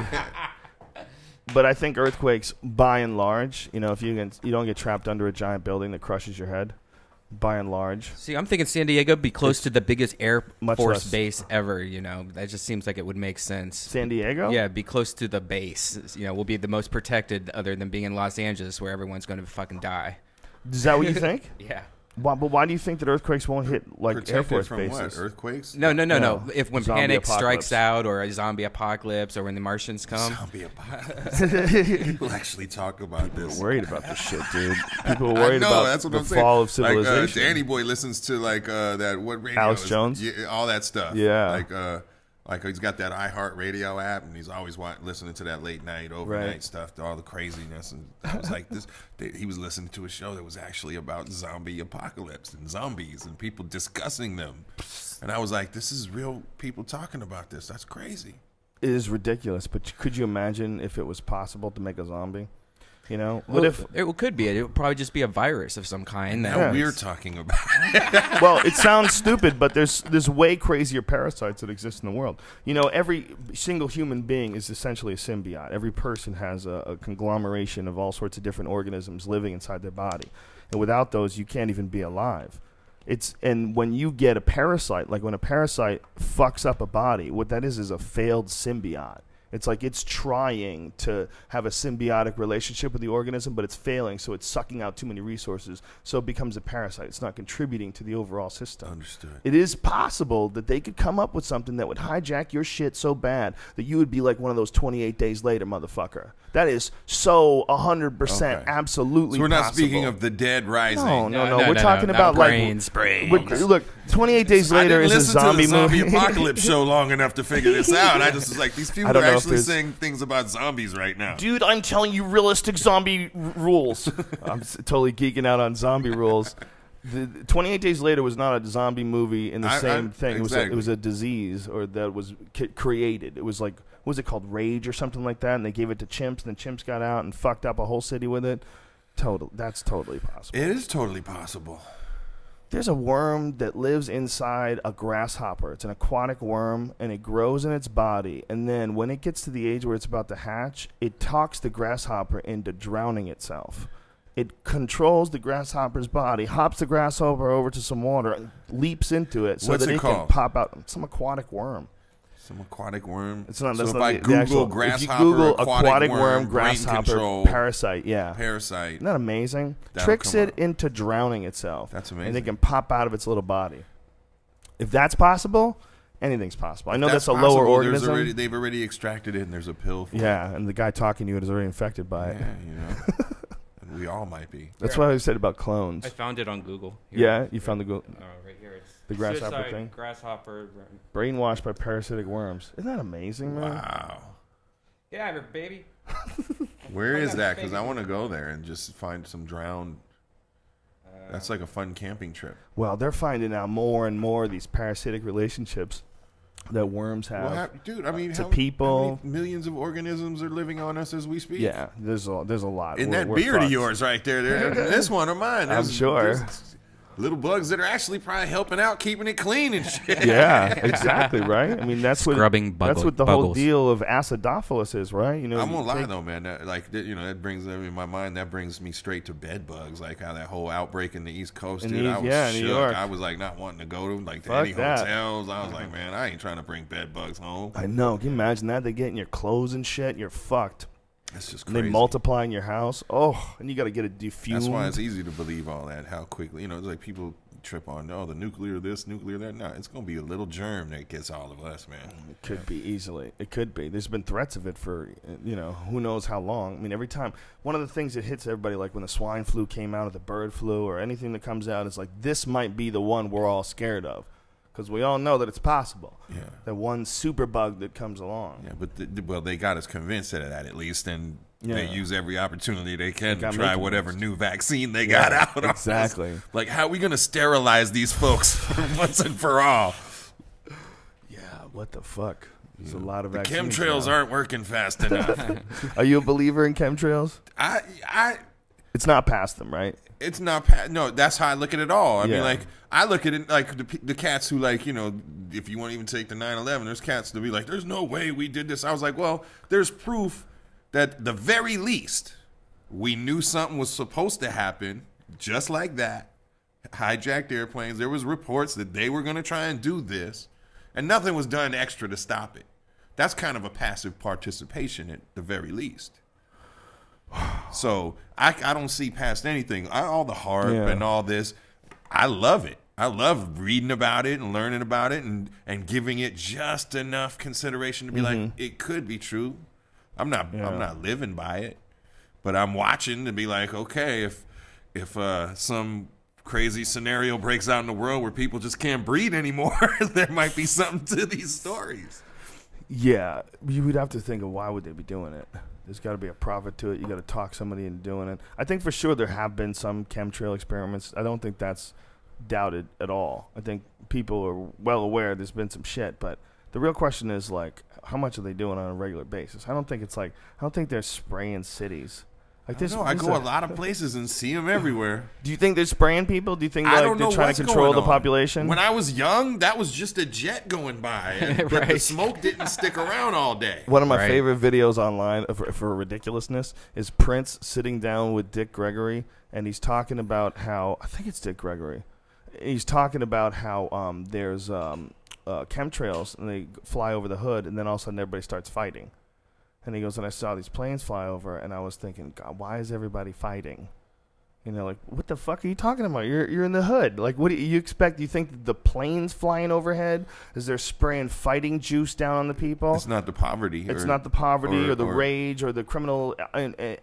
But I think earthquakes, by and large, you know, if you don't get trapped under a giant building that crushes your head, by and large. See, I'm thinking San Diego be close to the biggest Air Much Force less. base ever. You know, that just seems like it would make sense. San Diego? Yeah, be close to the base. You know, we'll be the most protected, other than being in Los Angeles, where everyone's going to fucking die. Is that what you think? Yeah. But why do you think that earthquakes won't hit like Air Protected Force from bases? what? Earthquakes? No. No. If when Zombie panic apocalypse. strikes out, or a zombie apocalypse, or when the Martians come. Zombie apocalypse. People actually talk about this. Worried about this shit, dude. People are worried I know, about that's what the I'm saying. fall of civilization. Like, Danny Boy listens to like that what radio? Alex is- Jones? yeah, all that stuff. Yeah. Like he's got that iHeartRadio app, and he's always listening to that late night, overnight Right. stuff, all the craziness. And I was like, he was listening to a show that was actually about zombie apocalypse and zombies and people discussing them. And I was like, this is real people talking about this. That's crazy. It is ridiculous, but could you imagine if it was possible to make a zombie? You know, what Well, if? it could be? It would probably just be a virus of some kind. That Now we're talking about Well, it sounds stupid, but there's way crazier parasites that exist in the world. You know, every single human being is essentially a symbiote. Every person has a conglomeration of all sorts of different organisms living inside their body, and without those, you can't even be alive. And when you get a parasite, like when a parasite fucks up a body, what that is a failed symbiote. It's like it's trying to have a symbiotic relationship with the organism, but it's failing, so it's sucking out too many resources, so it becomes a parasite. It's not contributing to the overall system. Understood. It is possible that they could come up with something that would hijack your shit so bad that you would be like one of those 28 days later motherfucker. That is so 100% Okay. absolutely So we're not possible. speaking of the dead rising. No. We're talking about brains. Look, 28 days later I didn't is a listen zombie to the zombie movie. apocalypse show long enough to figure this out. I just was like, these I people are don't know if actually there's- saying things about zombies right now. Dude, I'm telling you realistic zombie rules. I'm totally geeking out on zombie rules. The 28 Days Later was not a zombie movie in the same thing. Exactly. It was a disease or that was created. It was like, what was it called? Rage or something like that. And they gave it to chimps, and the chimps got out and fucked up a whole city with it. That's totally possible. It is totally possible. There's a worm that lives inside a grasshopper. It's an aquatic worm, and it grows in its body. And then when it gets to the age where it's about to hatch, it talks the grasshopper into drowning itself. It controls the grasshopper's body, hops the grasshopper over to some water, and leaps into it so What's that it it can called? pop out. Some aquatic worm. Some aquatic worm. It's not. So That's if not I the Google actual, grasshopper, if you Google aquatic brain worm, grasshopper, control, parasite, yeah. parasite. Isn't that amazing? That'll Tricks come it up. into drowning itself. That's And it amazing. can pop out of its little body. If that's possible, anything's possible. I know that's a possible. lower There's organism. they've already extracted it, and there's a pill for it. Yeah, and the guy talking to you is already infected by it. Yeah, you know. We all might be. That's what I said about clones. I found it on Google. Yeah, you found the Right here. It's the grasshopper suicide thing? Grasshopper. Brainwashed by parasitic worms. Isn't that amazing, man? Wow. Get out of here, baby. Where is that? Because I want to go there and just find some drowned. That's like a fun camping trip. Well, they're finding out more and more of these parasitic relationships that worms have. Well, dude, I mean, to how people. many millions of organisms are living on us as we speak? Yeah, there's a lot. In We're that beard fucked. of yours right there, this one of mine. I'm sure. There's little bugs that are actually probably helping out, keeping it clean and shit. Yeah, exactly, right? I mean, that's Scrubbing what the whole buggles. deal of acidophilus is, right? You know, I'm gonna you lie take- though, man. That brings in my mind. That brings me straight to bed bugs. Like how that whole outbreak in the East Coast, In dude. the- I was yeah, New shook. York. I was like not wanting to go to Fuck any that. hotels. I was like, man, I ain't trying to bring bed bugs home. I know. Can you imagine that? They get in your clothes and shit. You're fucked. That's just And they crazy. multiply in your house. Oh, and you got to get it defumed. That's why it's easy to believe all that. How quickly, it's like people trip on, the nuclear this, nuclear that. No, it's gonna be a little germ that gets all of us, man. It could be easily. It could be. There's been threats of it for, who knows how long. I mean, every time. One of the things that hits everybody, like when the swine flu came out or the bird flu or anything that comes out, is like, this might be the one we're all scared of. Because we all know that it's possible. Yeah. That one super bug that comes along. Yeah, but they got us convinced of that at least, and they Yeah. use every opportunity they can to got me try whatever convinced. new vaccine they got out. on us. Exactly. Like, how are we gonna sterilize these folks once and for all? Yeah, what the fuck? There's a lot of The vaccines chemtrails now. aren't working fast enough. Are you a believer in chemtrails? I It's not past them, right? It's not. No, that's how I look at it all. I Yeah. mean, like I look at it like the cats who if you want to even take the 9/11, there's cats to be like, there's no way we did this. I was like, well, there's proof that the very least we knew something was supposed to happen, just like that. Hijacked airplanes. There was reports that they were going to try and do this, and nothing was done extra to stop it. That's kind of a passive participation at the very least. So I don't see past anything. All the harp and all this, I love it. I love reading about it and learning about it and giving it just enough consideration to be like, it could be true. I'm not living by it, but I'm watching to be like, okay, if some crazy scenario breaks out in the world where people just can't breathe anymore, there might be something to these stories. Yeah, you would have to think of why would they be doing it. There's got to be a profit to it. You got to talk somebody into doing it. I think for sure there have been some chemtrail experiments. I don't think that's doubted at all. I think people are well aware there's been some shit, but the real question is like, how much are they doing on a regular basis? I don't think they're spraying cities. Like this. I go a lot of places and see them everywhere. Do you think they're spraying people? Do you think I like don't know they're trying what's to control going the on. population? When I was young, that was just a jet going by, and but the smoke didn't stick around all day. One of my Right. favorite videos online for ridiculousness is Prince sitting down with Dick Gregory, and he's talking about how, I think it's Dick Gregory, he's talking about how there's chemtrails, and they fly over the hood, and then all of a sudden everybody starts fighting. And he goes, and I saw these planes fly over, and I was thinking, God, why is everybody fighting? Like, what the fuck are you talking about? You're in the hood. Like, what do you expect? Do you think that the planes flying overhead is they're spraying fighting juice down on the people? It's not the poverty. It's not the poverty or the or- rage or the criminal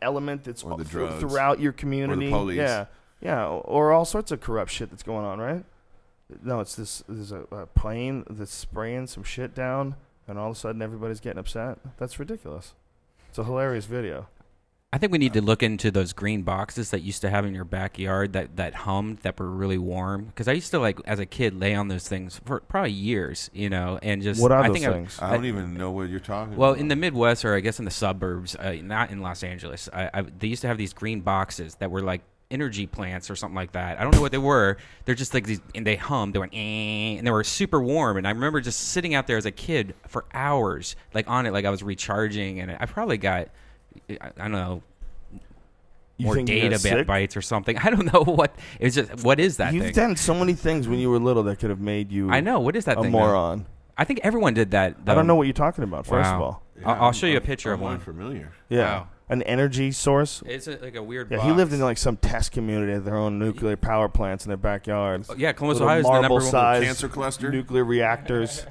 element that's Or the drugs. throughout your community. police. Yeah, or all sorts of corrupt shit that's going on, right? No, it's this. There's a plane that's spraying some shit down, and all of a sudden everybody's getting upset. That's ridiculous. It's a hilarious video. I think we need to look into those green boxes that you used to have in your backyard that hummed, that were really warm. Because I used to, like, as a kid, lay on those things for probably years, and just. What are I those think things? I don't even know what you're talking Well, about. in the Midwest, or I guess in the suburbs, not in Los Angeles, they used to have these green boxes that were like energy plants or something like that. I don't know what they were. They're just like these, and they hummed. They went, and they were super warm. And I remember just sitting out there as a kid for hours, like on it, like I was recharging. And I probably got, I don't know, You more think you got data sick? bites or something. I don't know what. It's just, what is that You've thing? done so many things when you were little that could have made you I know. What is that a thing? moron. I think everyone did that. I don't know what you're talking about, first of Wow. all. I'll show you a picture of I'm one. unfamiliar. Yeah. Wow. An energy source. It's like a weird Yeah, box. he lived in like some test community at their own nuclear power plants in their backyards. Yeah, Columbus, Little Ohio is the number one marble-sized Cancer cluster. nuclear reactors.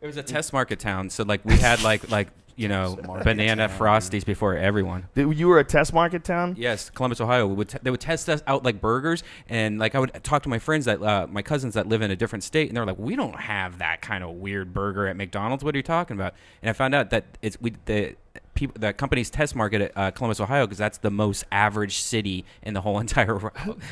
It was a test market town, so like we had like you know, Market banana town, Frosties before everyone. You were a test market town? Yes, Columbus, Ohio. They would test us out like burgers, and like I would talk to my friends that my cousins that live in a different state, and they're like, "We don't have that kind of weird burger at McDonald's. What are you talking about?" And I found out that the company's test market at Columbus, Ohio, because that's the most average city in the whole entire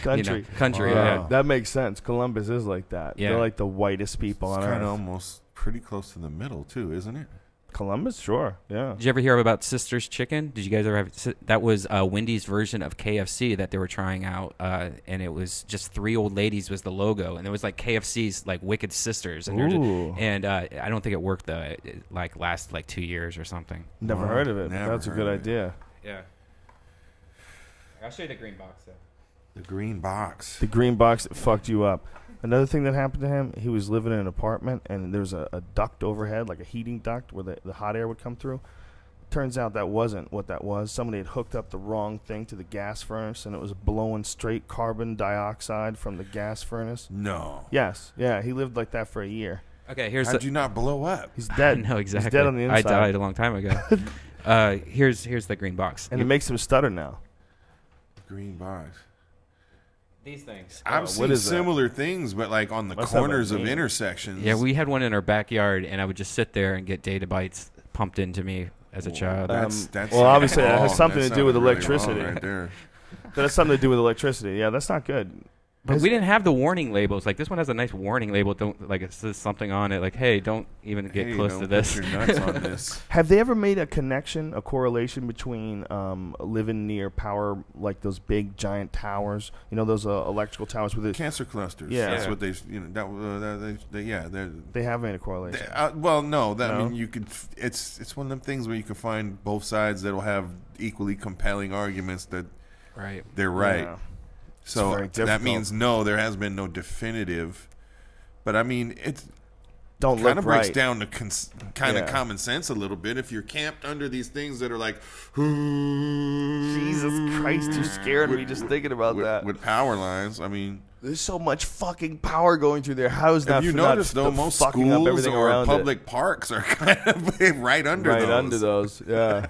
Country. country. Wow. Yeah. That makes sense. Columbus is like that. Yeah. They're like the whitest people on It's kind of earth. almost pretty close to the middle too, isn't it? Columbus, sure. Yeah. Did you ever hear about Sister's Chicken? Did you guys ever have? That was Wendy's version of KFC that they were trying out, and it was just 3 old ladies was the logo, and it was like KFC's like Wicked Sisters, and Ooh. I don't think it worked though. It like lasted like 2 years or something. Never Wow. heard of it. Never That's a heard good of it. idea. Yeah. I'll show you the green box though. The green box. The green box that fucked you up. Another thing that happened to him, he was living in an apartment, and there's a duct overhead, like a heating duct, where the hot air would come through. Turns out that wasn't what that was. Somebody had hooked up the wrong thing to the gas furnace, and it was blowing straight carbon dioxide from the gas furnace. No. Yes. Yeah, he lived like that for a year. Okay, here's How'd the. you not blow up? He's dead. No, exactly. He's dead on the I inside. died a long time ago. Here's the green box. And it makes him stutter now. Green box. These things. I've what seen is that? similar things, but like on the Must have a corners of name. intersections. Yeah, we had one in our backyard, and I would just sit there and get data bytes pumped into me as a child. That's well, obviously that has wrong. something That to do with sounded really electricity. wrong right there. That has something to do with electricity. Yeah, that's not good. But we didn't have the warning labels. Like this one has a nice warning label. Don't like it says something on it. Like, hey, don't even get Hey, close don't to this. Put your nuts on this. Have they ever made a connection, a correlation between living near power, like those big giant towers? You know, those electrical towers with it. Cancer clusters. Yeah. That's Yeah. what they. You know, they're. They have made a correlation. Well, no. That I No? mean, you could. It's one of them things where you can find both sides that'll have equally compelling arguments that Right. they're right. Yeah. So very that difficult. means no, there has been no definitive. But I mean, it Don't kind look of breaks right. down to kind of Yeah. common sense a little bit. If you're camped under these things that are like, Jesus Christ, you scared me just thinking about that. with power lines. I mean, There's so much fucking power going through there. How is that? if you not notice though, most fucking up schools everything or around public parks are kind of right under right those. under those. Yeah,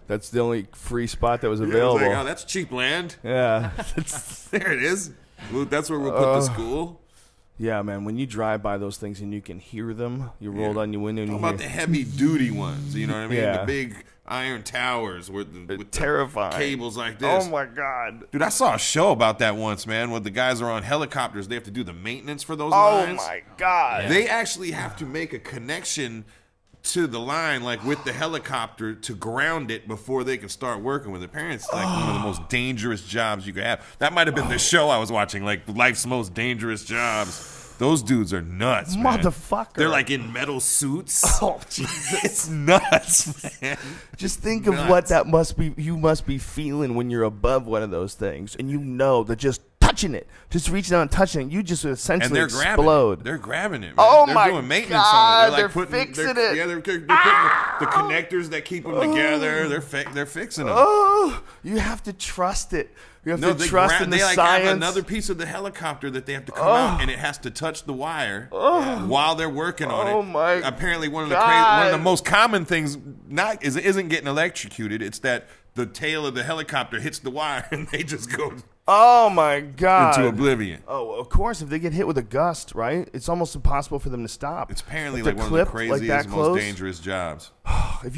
that's the only free spot that was Yeah, it's available. like, oh, that's cheap land. Yeah. There it is. Well, that's where we'll put the school. Yeah, man. When you drive by those things and you can hear them, you roll down your window and How you about the hear. heavy duty ones? You know what I mean? Yeah. The big iron towers with the Terrifying. cables like this. Oh my god. Dude, I saw a show about that once, man, where the guys are on helicopters. They have to do the maintenance for those Oh lines. my god. They actually have to make a connection to the line, like with the helicopter, to ground it before they can start working with it. Apparently, it's like one of the most dangerous jobs you could have. That might have been the show I was watching, like Life's Most Dangerous Jobs. Those dudes are nuts, man. Motherfucker. They're like in metal suits. Oh Jesus. It's nuts, man. Just think of Nuts. what that must be. You must be feeling when you're above one of those things, and you know that just touching it, just reaching out and touching it, you just essentially And they're explode. grabbing it. They're grabbing it, man. Oh they're my doing maintenance God, on it. they're They're fixing it. Yeah, they're putting the connectors that keep them together. They're fixing them. Oh, you have to trust it. You have No, to they trust in the they like science. have another piece of the helicopter that they have to come out, and it has to touch the wire while they're working on it. Oh, my Apparently, one of the God. one of the most common things isn't getting electrocuted. It's that the tail of the helicopter hits the wire, and they just go Oh my God. into oblivion. Oh, of course. If they get hit with a gust, right? It's almost impossible for them to stop. It's apparently If like they're one of the clipped craziest, like that most close, dangerous jobs. If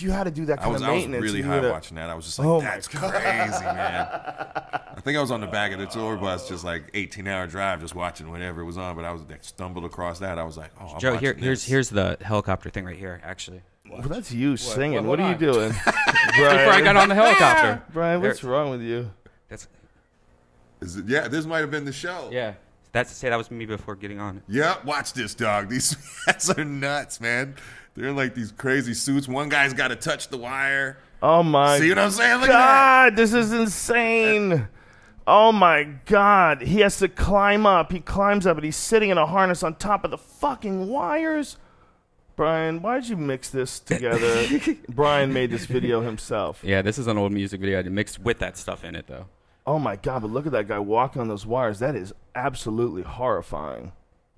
you had to do that I kind was of maintenance, really you high would've- watching that. I was just like, Oh, my that's crazy, man. I think I was on the back of the tour bus, just like 18-hour drive, just watching whatever was on. But I was like, stumbled across that. I was like, oh, I'm Joe, watching this. here's the helicopter thing right here. Actually, Well, that's you singing. what What are you hold doing, before I got Brian? on the helicopter. Brian, what's There- wrong with you? That's Yeah, this might have been the show. yeah. That's to say that was me before getting on it. Yeah, watch this, dog. These guys are nuts, man. They're in like these crazy suits. One guy's got to touch the wire. Oh my See what I'm saying? Look at that. God, this is insane. Oh my God, he has to climb up. He climbs up and he's sitting in a harness on top of the fucking wires. Brian, why'd you mix this together? Brian made this video himself. Yeah, this is an old music video I mixed with that stuff in it though. Oh my God, but look at that guy walking on those wires. That is absolutely horrifying.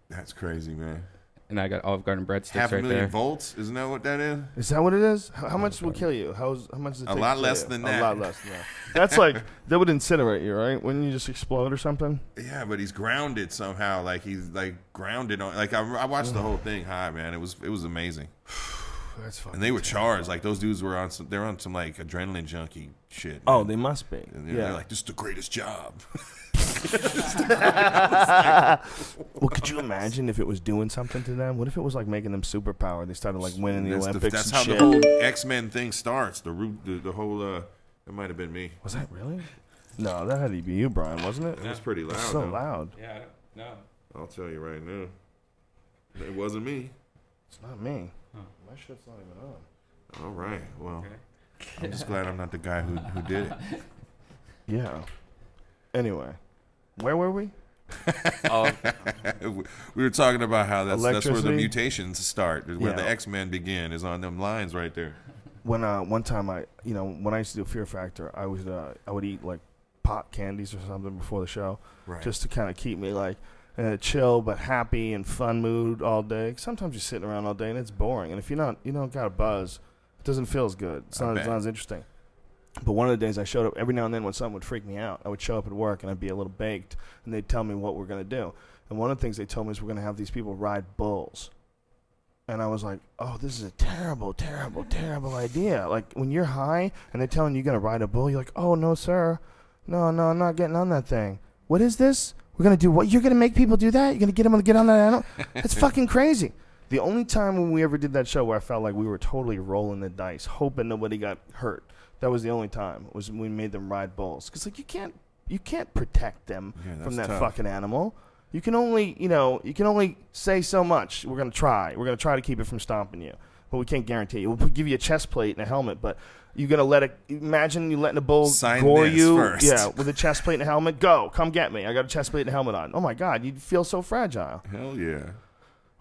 That's crazy, man. and I got Olive Garden breadsticks right 500,000 there. volts. Isn't that what that is? Is that what it is? How much will kill you? How much does it A take lot to kill less you? than A that. lot less than that. That's like, that would incinerate you, right? Wouldn't you just explode or something? Yeah, but he's grounded somehow. Like he's like grounded on. Like I watched the whole thing high, man. It was amazing. That's fucking And they were charged. Like those dudes were on some. They're on some like adrenaline junkie shit. Oh, man. they must be. And they're Yeah. like, this is the greatest job. Well, could you imagine if it was doing something to them? What if it was like making them superpowered? They started like winning the Olympics That's and how shit. the whole X-Men thing starts. The whole. It might have been me. Was that really? No, that had to be you, Brian, wasn't it? It was pretty loud. So though. loud. Yeah, no. I'll tell you right now. It wasn't me. It's not me. My shit's not even on. All right. Well, I'm just glad I'm not the guy who did it. Yeah. Anyway, where were we? Oh, We were talking about how that's where the Electricity? mutations start, where the Yeah. X-Men begin, is on them lines right there. When one time when I used to do Fear Factor, I would eat like pot candies or something before the show, Right. just to kind of keep me like in a chill but happy and fun mood all day. Sometimes you're sitting around all day and it's boring, and if you don't got a buzz, it doesn't feel as good. It's not as interesting. But one of the days I showed up, every now and then when something would freak me out, I would show up at work and I'd be a little baked, and they'd tell me what we're going to do. And one of the things they told me is we're going to have these people ride bulls. And I was like, oh, this is a terrible, terrible, terrible idea. Like, when you're high and they're telling you you're going to ride a bull, you're like, oh, no, sir. No, I'm not getting on that thing. What is this? We're going to do what? You're going to make people do that? You're going to get them to get on that animal? That's fucking crazy. The only time when we ever did that show where I felt like we were totally rolling the dice, hoping nobody got hurt, that was the only time, was when we made them ride bulls. Because, like, you can't protect them from that fucking animal. You can only say so much. We're gonna try to keep it from stomping you, but we can't guarantee it. We'll give you a chest plate and a helmet, but you're gonna let it. Imagine you letting a bull gore you, first. yeah, with a chest plate and a helmet. Go, come get me. I got a chest plate and a helmet on. Oh my God, you'd feel so fragile. Hell yeah.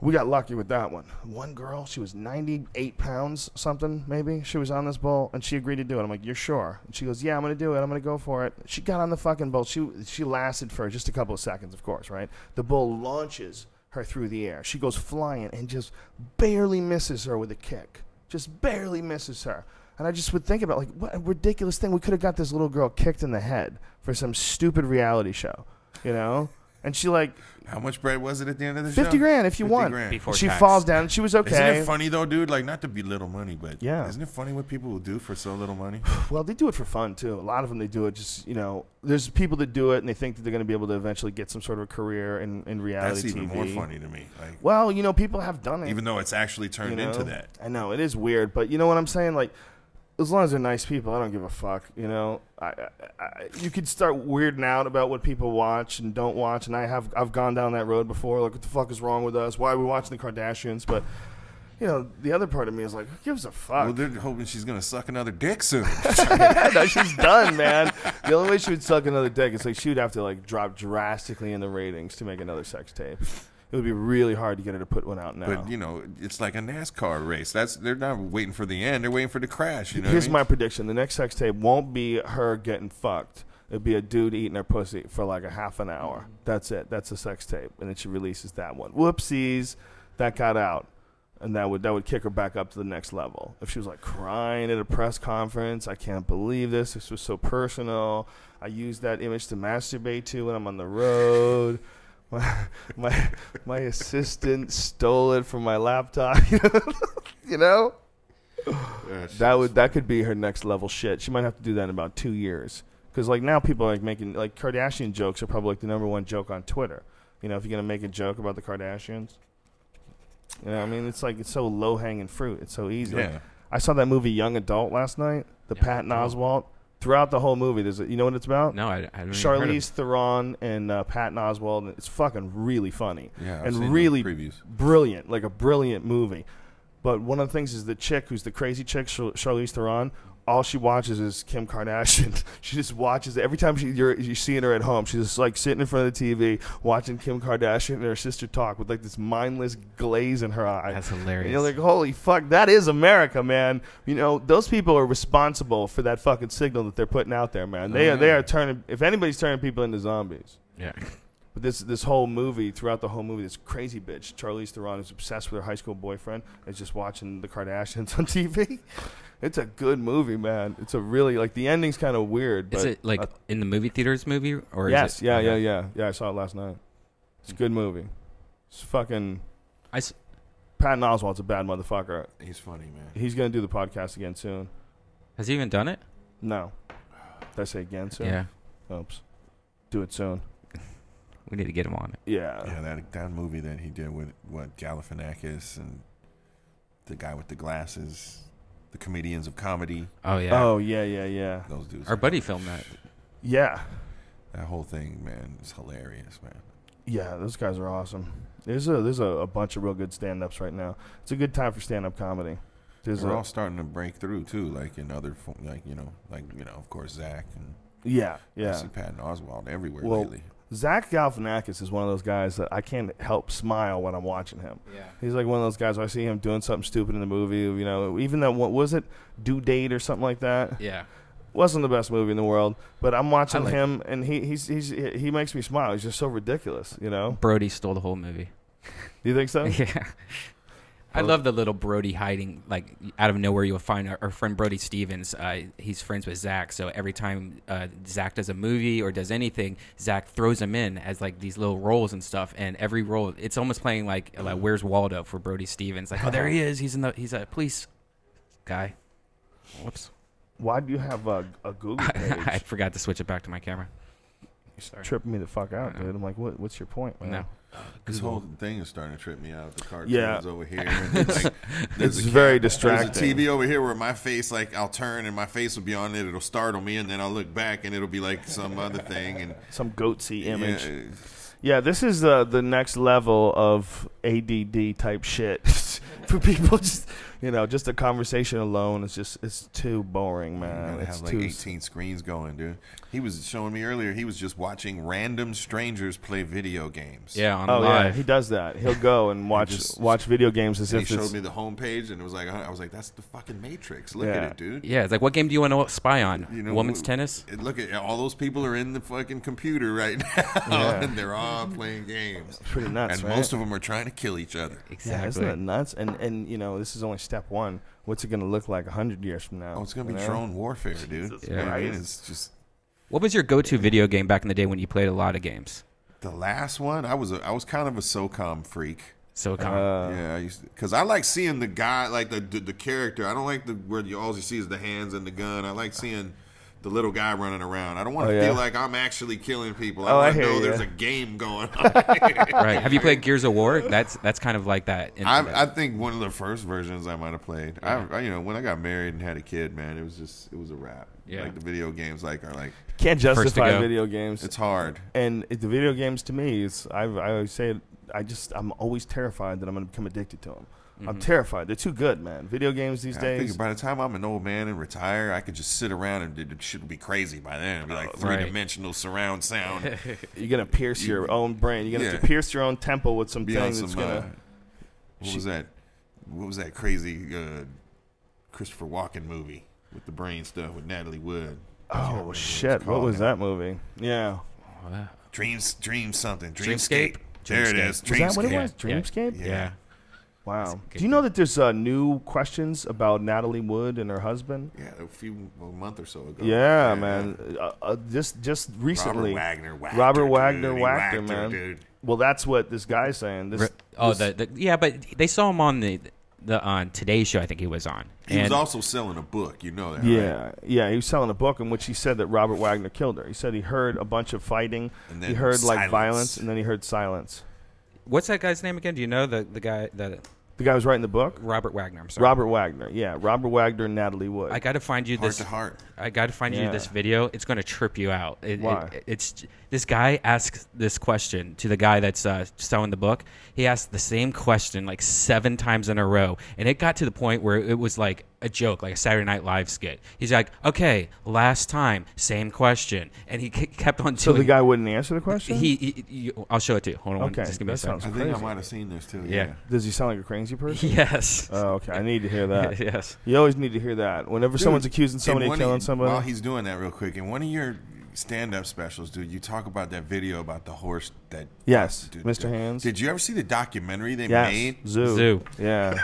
We got lucky with that one. One girl, she was 98 pounds, something, maybe. She was on this bull, and she agreed to do it. I'm like, you're sure? And she goes, yeah, I'm going to do it. I'm going to go for it. She got on the fucking bull. She lasted for just a couple of seconds, of course, right? The bull launches her through the air. She goes flying and just barely misses her with a kick. Just barely misses her. And I just would think about, like, what a ridiculous thing. We could have got this little girl kicked in the head for some stupid reality show, you know? And she, like... How much bread was it at the end of the show? 50 grand if you won. Before She tax. falls down. She was okay. Isn't it funny though, dude? Like, not to belittle money, but Yeah. isn't it funny what people will do for so little money? Well, they do it for fun, too. A lot of them, they do it just, there's people that do it and they think that they're going to be able to eventually get some sort of career in reality That's TV. even more funny to me. Like, Well, people have done it. even though it's actually turned you know? into that. I know, it is weird, but you know what I'm saying? Like, as long as they're nice people, I don't give a fuck, you could start weirding out about what people watch and don't watch, and I've gone down that road before. Like, what the fuck is wrong with us? Why are we watching the Kardashians? But, the other part of me is like, who gives a fuck? Well, they're hoping she's going to suck another dick soon. No, she's done, man. The only way she would suck another dick is like she would have to like drop drastically in the ratings to make another sex tape. It would be really hard to get her to put one out now. But, it's like a NASCAR race. They're not waiting for the end. They're waiting for the crash. You know Here's what I my mean? prediction. The next sex tape won't be her getting fucked. It'd be a dude eating her pussy for like a half an hour. That's it. That's a sex tape. And then she releases that one. Whoopsies. That got out. And that would kick her back up to the next level. If she was like crying at a press conference, I can't believe this. This was so personal. I used that image to masturbate to when I'm on the road. My assistant stole it from my laptop. That could be her next level shit. She might have to do that in about 2 years. Because like now people are like making like Kardashian jokes are probably like the #1 joke on Twitter. If you're gonna make a joke about the Kardashians, I mean, it's like it's so low hanging fruit. It's so easy. Yeah. Like, I saw that movie Young Adult last night. The Patton Oswalt. Throughout the whole movie, you know what it's about? No, I haven't Charlize even heard Theron and Patton Oswalt. It's fucking really funny Yeah, I've seen and the really previews. brilliant, like a brilliant movie. But one of the things is the chick who's the crazy chick, Charlize Theron. All she watches is Kim Kardashian. She just watches every time you're seeing her at home. She's just like sitting in front of the TV watching Kim Kardashian and her sister talk with like this mindless glaze in her eye. That's hilarious. And you're like, holy fuck, that is America, man. Those people are responsible for that fucking signal that they're putting out there, man. They are turning. If anybody's turning people into zombies, Yeah. But this whole movie, throughout the whole movie, this crazy bitch, Charlize Theron, is obsessed with her high school boyfriend, is just watching the Kardashians on TV. It's a good movie, man. It's a really, like, the ending's kind of weird. Is but, it like in the movie theaters movie? Or yes, is it, yeah. I saw it last night. It's a good movie. It's fucking... Patton Oswalt's a bad motherfucker. He's funny, man. He's going to do the podcast again soon. Has he even done it? No. Did I say again soon? Yeah. Oops. Do it soon. We need to get him on it. Yeah. Yeah, that movie that he did with Galifianakis and the guy with the glasses, the comedians of comedy. Oh, yeah. Oh, yeah. Those dudes. Our buddy filmed that. Yeah. That whole thing, man, is hilarious, man. Yeah, those guys are awesome. There's a bunch of real good stand-ups right now. It's a good time for stand-up comedy. They're all starting to break through too, like in other, of course, Zach and I see Patton Oswalt everywhere lately. Zach Galifianakis is one of those guys that I can't help smile when I'm watching him. Yeah. He's like one of those guys where I see him doing something stupid in the movie. You know, even that, what was it, Due Date or something like that? Yeah. Wasn't the best movie in the world, but I'm watching him and he makes me smile. He's just so ridiculous, you know. Brody stole the whole movie. Do you think so? Yeah. I love the little Brody hiding, like, out of nowhere. You'll find our friend Brody Stevens. He's friends with Zach, so every time Zach does a movie or does anything, Zach throws him in as, like, these little roles and stuff. And every role, it's almost playing like Where's Waldo for Brody Stevens. Like, oh, there he is. He's a police guy. Whoops. Why do you have a Google page? I forgot to switch it back to my camera. You're tripping me the fuck out, dude. I'm like, what's your point, man? No. This whole thing is starting to trip me out. The cartoons Yeah. over here. And like, It's very distracting. There's a TV over here where my face, like, I'll turn and my face will be on it. It'll startle me, and then I'll look back and it'll be like some other thing. And some goatsy image. Yeah, Yeah, this is the next level of ADD type shit for people. Just a conversation alone it's too boring, man. gotta It's have like too 18 screens going, dude. He was showing me earlier. He was just watching random strangers play video games. Yeah, on Oh live. yeah, he does that. He'll go and watch video games as And if he it's showed me the homepage, and it was like, I was like, that's the fucking Matrix. Look Yeah. at it, dude. Yeah, it's like, what game do you want to spy on? You know, Women's tennis? Look at all those people are in the fucking computer right now, Yeah. and they're all playing games. pretty nuts, And right? most of them are trying to kill each other. Yeah, Exactly. isn't that nuts? And this is only step one. What's it going to look like 100 years from now? Oh, it's gonna be you know? drone warfare, dude. Jesus You know what I mean? Christ. It's just What was your go-to video game back in the day when you played a lot of games? the last one. I was kind of a SOCOM freak. So Yeah, because I like seeing the guy, like the character. I don't like where all you see is the hands and the gun. I like seeing the little guy running around. I don't want to feel like I'm actually killing people. I want to know there's a game going on. right. Have you played Gears of War? That's kind of like that. I think one of the first versions I might have played. I when I got married and had a kid, man, it was a wrap. Yeah. Like the video games, are like Can't First to justify go. video games. it's hard. And the video games to me is I always say it, I'm always terrified that I'm going to become addicted to them. I'm terrified. They're too good, man. Video games these I days. think by the time I'm an old man and retire, I could just sit around and the shit would be crazy by then. It'd be like three-dimensional surround sound. You're gonna pierce your own brain. You're gonna have to pierce your own temple with some Be thing on that's some. gonna. What was that? What was that crazy Christopher Walken movie with the brain stuff with Natalie Wood? Oh shit! What was that movie? Yeah. Dream something. Dreamscape? There it is. Was that what it Dreamscape. was? Dreamscape. Yeah. Wow. Do you know that there's new questions about Natalie Wood and her husband? Yeah, a month or so ago. Yeah, man. Just recently. Robert Wagner whacked her, man. dude. Well, that's what this guy's saying. But they saw him on the on Today's Show. I think he was on. He was also selling a book. You know that, right? Yeah. He was selling a book in which he said that Robert Wagner killed her. He said he heard a bunch of fighting. And then he heard silence. violence, and then he heard silence. What's that guy's name again? Do you know the guy that The guy who's writing the book? Robert Wagner. I'm sorry. Robert Wagner. Yeah, Robert Wagner and Natalie Wood. I got to find you Heart this. to heart. I got to find you this video. It's going to trip you out. Why? It's this guy asks this question to the guy that's selling the book. He asked the same question like 7 times in a row, and it got to the point where it was like a joke, like a Saturday Night Live skit. He's like, "Okay, last time, same question," and he kept on. So the guy wouldn't answer the question? I'll show it to you. Hold on. Okay, Just give me a that second. sounds I think I crazy. might have seen this too. Yeah. Does he sound like a crazy person? Yes. Oh, okay. I need to hear that. Yes. You always need to hear that. Whenever someone's accusing somebody of killing somebody. While he's doing that real quick, in one of your stand-up specials, dude, you talk about that video about the horse that. Yes, dude, Mr. Hands. Did you ever see the documentary they Yes, made? Zoo. Yeah,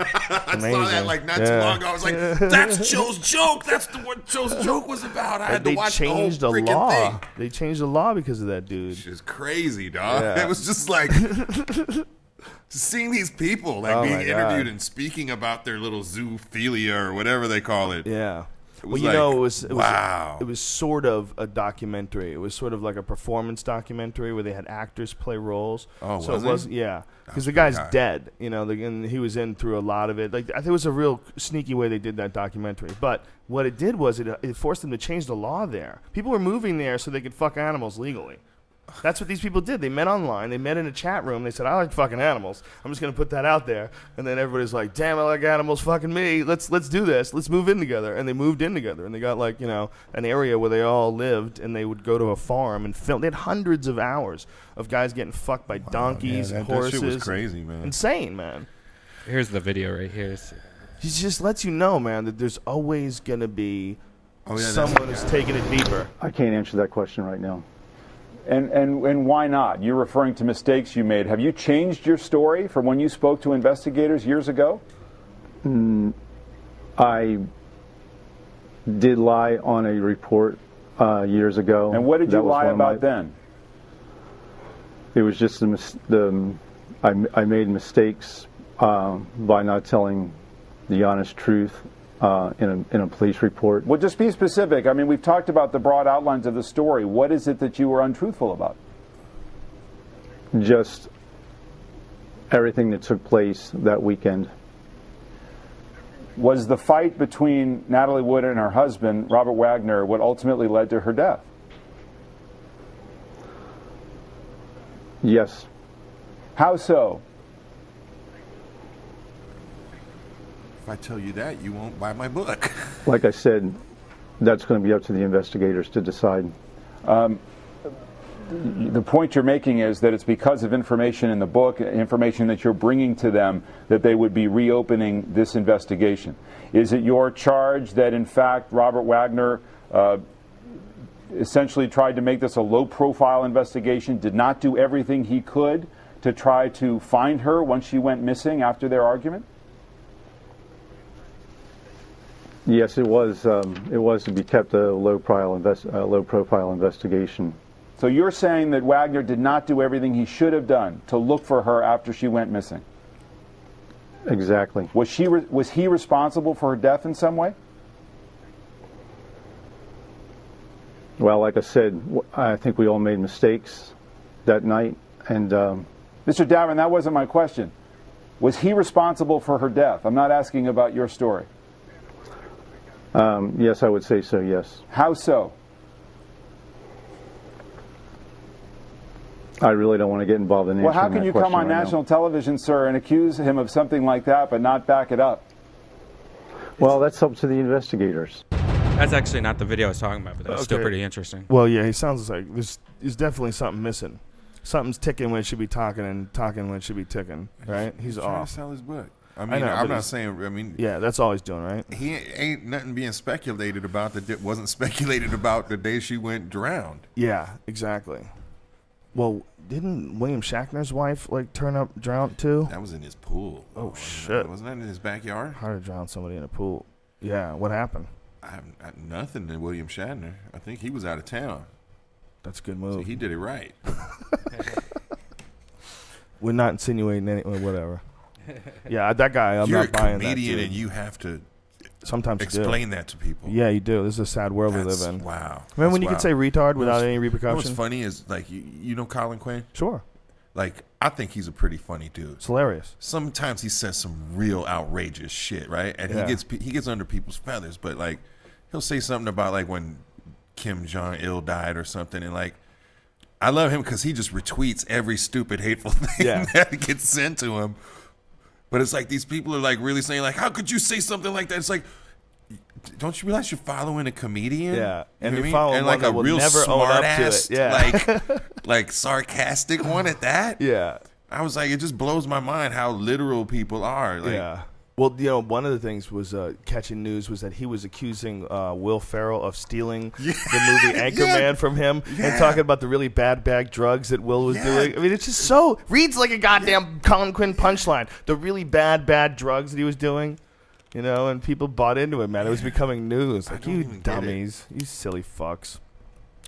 I saw that like not too long ago. I was like, that's Joe's joke. That's what Joe's joke was about. I had to watch the whole freaking law. thing. They changed the law because of that dude. Which is crazy, dog. Yeah. It was just like just seeing these people like being interviewed and speaking about their little zoophilia or whatever they call it. Yeah. It Well, was it was sort of a documentary. It was sort of like a performance documentary where they had actors play roles. Oh, so was it was it? Yeah, That because was the guy's pretty high. dead. You know, and he was in through a lot of it. Like I think it was a real sneaky way they did that documentary. But what it did was it forced them to change the law there. People were moving there so they could fuck animals legally. That's what these people did. They met online. They met in a chat room. They said, "I like fucking animals. I'm just gonna put that out there." And then everybody's like, "Damn, I like animals. Fucking me. Let's do this. Let's move in together." And they moved in together. And they got like an area where they all lived. And they would go to a farm and film. They had hundreds of hours of guys getting fucked by donkeys and horses. That shit was crazy, man. Insane, man. Here's the video right here. He just lets you know, man, that there's always gonna be Oh, yeah, someone who's taking it deeper. I can't answer that question right now. And why not? You're referring to mistakes you made. Have you changed your story from when you spoke to investigators years ago? I did lie on a report years ago. And what did you lie about then? It was just I made mistakes by not telling the honest truth in a police report. Well, just be specific. I mean, we've talked about the broad outlines of the story. What is it that you were untruthful about? Just everything that took place that weekend. Was the fight between Natalie Wood and her husband, Robert Wagner, what ultimately led to her death? Yes. How so? If I tell you that, you won't buy my book. Like I said, that's going to be up to the investigators to decide. The point you're making is that it's because of information in the book, information that you're bringing to them, that they would be reopening this investigation. Is it your charge that, in fact, Robert Wagner essentially tried to make this a low-profile investigation, did not do everything he could to try to find her once she went missing after their argument? Yes, it was. It was to be kept a low-profile investigation. So you're saying that Wagner did not do everything he should have done to look for her after she went missing? Exactly. Was he responsible for her death in some way? Well, like I said, I think we all made mistakes that night, and Mr. Davern, that wasn't my question. Was he responsible for her death? I'm not asking about your story. yes, I would say so. Yes. How so? I really don't want to get involved in answering Well, how can that you question come on right national now. television, sir, and accuse him of something like that but not back it up? Well, that's up to the investigators. That's actually not the video I was talking about, but that's still Okay. pretty interesting. Well, yeah, he sounds like there's definitely something missing. Something's ticking when it should be talking and talking when it should be ticking, right? He's trying off. to sell his book. I mean, know, I'm but not he's- saying. I mean, Yeah, that's all he's doing, right? he ain't nothing being speculated about that wasn't speculated about the day she went drowned. Yeah, exactly. Well, didn't William Shatner's wife turn up drowned too? That was in his pool. Oh, shit. Wasn't that in his backyard? How to drown somebody in a pool? Yeah, what happened? I have nothing to William Shatner. I think he was out of town. That's a good So move. he did it right. We're not insinuating any whatever. Yeah, that guy. I'm You're not a buying that. comedian Dude. and you have to Sometimes you do. explain that to people. Yeah, you do. This is a sad world we That's, live in. wow. Remember when That's you could wild. say retard without any You know repercussion? what's funny is you know Colin Quinn? Sure, Like I think he's a pretty funny dude. it's hilarious. Sometimes he says some real outrageous shit, right? And Yeah. he gets under people's feathers, but he'll say something about when Kim Jong Il died or something, and I love him because he just retweets every stupid hateful thing Yeah. that gets sent to him. But it's these people are really saying how could you say something like that? It's don't you realize you're following a comedian? Yeah, You and know you're what I mean? following one that will real never own up smart to ass, it. Yeah. like sarcastic one at that. Yeah, I was it just blows my mind how literal people are. yeah. Well, you know, one of the things was catching news was that he was accusing Will Ferrell of stealing the movie Anchorman from him and talking about the really bad drugs that Will was doing. I mean, it's just so reads like a goddamn Colin Quinn punchline. The really bad drugs that he was doing, you know, and people bought into it, man. It was becoming news. Like, you dummies, you silly fucks.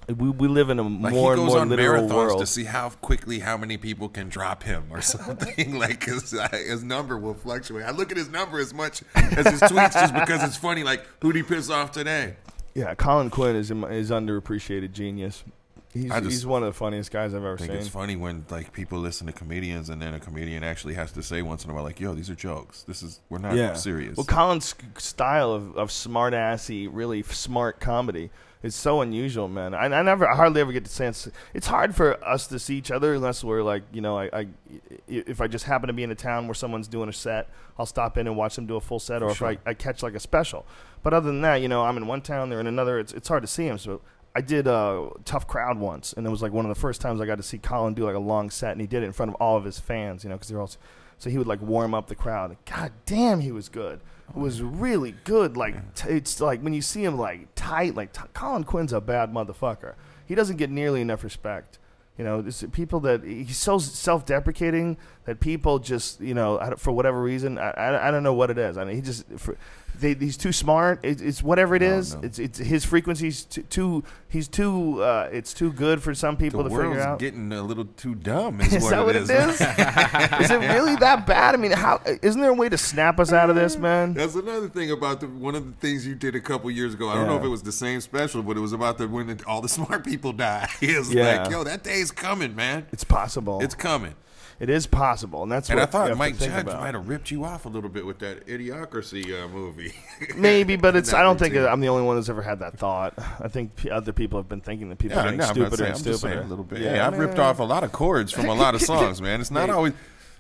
We live in a more and more literal world. To see how quickly how many people can drop him or something. Like his number will fluctuate. I look at his number as much as his tweets just because it's funny. Like, who'd he piss off today? Yeah, Colin Quinn is underappreciated genius. He's one of the funniest guys I've ever seen. It's funny when like people listen to comedians and then a comedian actually has to say once in a while, like, "Yo, these are jokes. We're not serious." Well, Colin's style of smart assy, really smart comedy. It's so unusual, man. I hardly ever get to sense. It's hard for us to see each other unless we're like, you know, if I just happen to be in a town where someone's doing a set, I'll stop in and watch them do a full set, or if I catch like a special. But other than that, you know, I'm in one town, they're in another. It's hard to see them. So I did a Tough Crowd once, and it was like one of the first times I got to see Colin do like a long set, and he did it in front of all of his fans, you know, because they're all. So he would like warm up the crowd. God damn, he was good. It was really good. Like it's like when you see him like tight. Like Colin Quinn's a bad motherfucker. He doesn't get nearly enough respect. You know, there's people that he's so self-deprecating that people just, you know, for whatever reason, I don't know what it is. I mean, he's too smart. It's whatever it is. No. It's his frequency's too. He's too. It's too good for some people to figure out. The world's getting a little too dumb. Is that what it is? Is it really that bad? I mean, isn't there a way to snap us out of this, man? That's another thing about one of the things you did a couple years ago. I don't know if it was the same special, but it was about when all the smart people die. It's like, yo, that day's coming, man. It's possible. It's coming. It is possible, and that's. And what I thought Mike Judge might have ripped you off a little bit with that Idiocracy movie. Maybe, but I don't think I'm the only one who's ever had that thought. I think other people have been thinking that people are getting stupider and stupider. A little bit. Yeah, I've ripped off a lot of chords from a lot of songs, man. It's not always.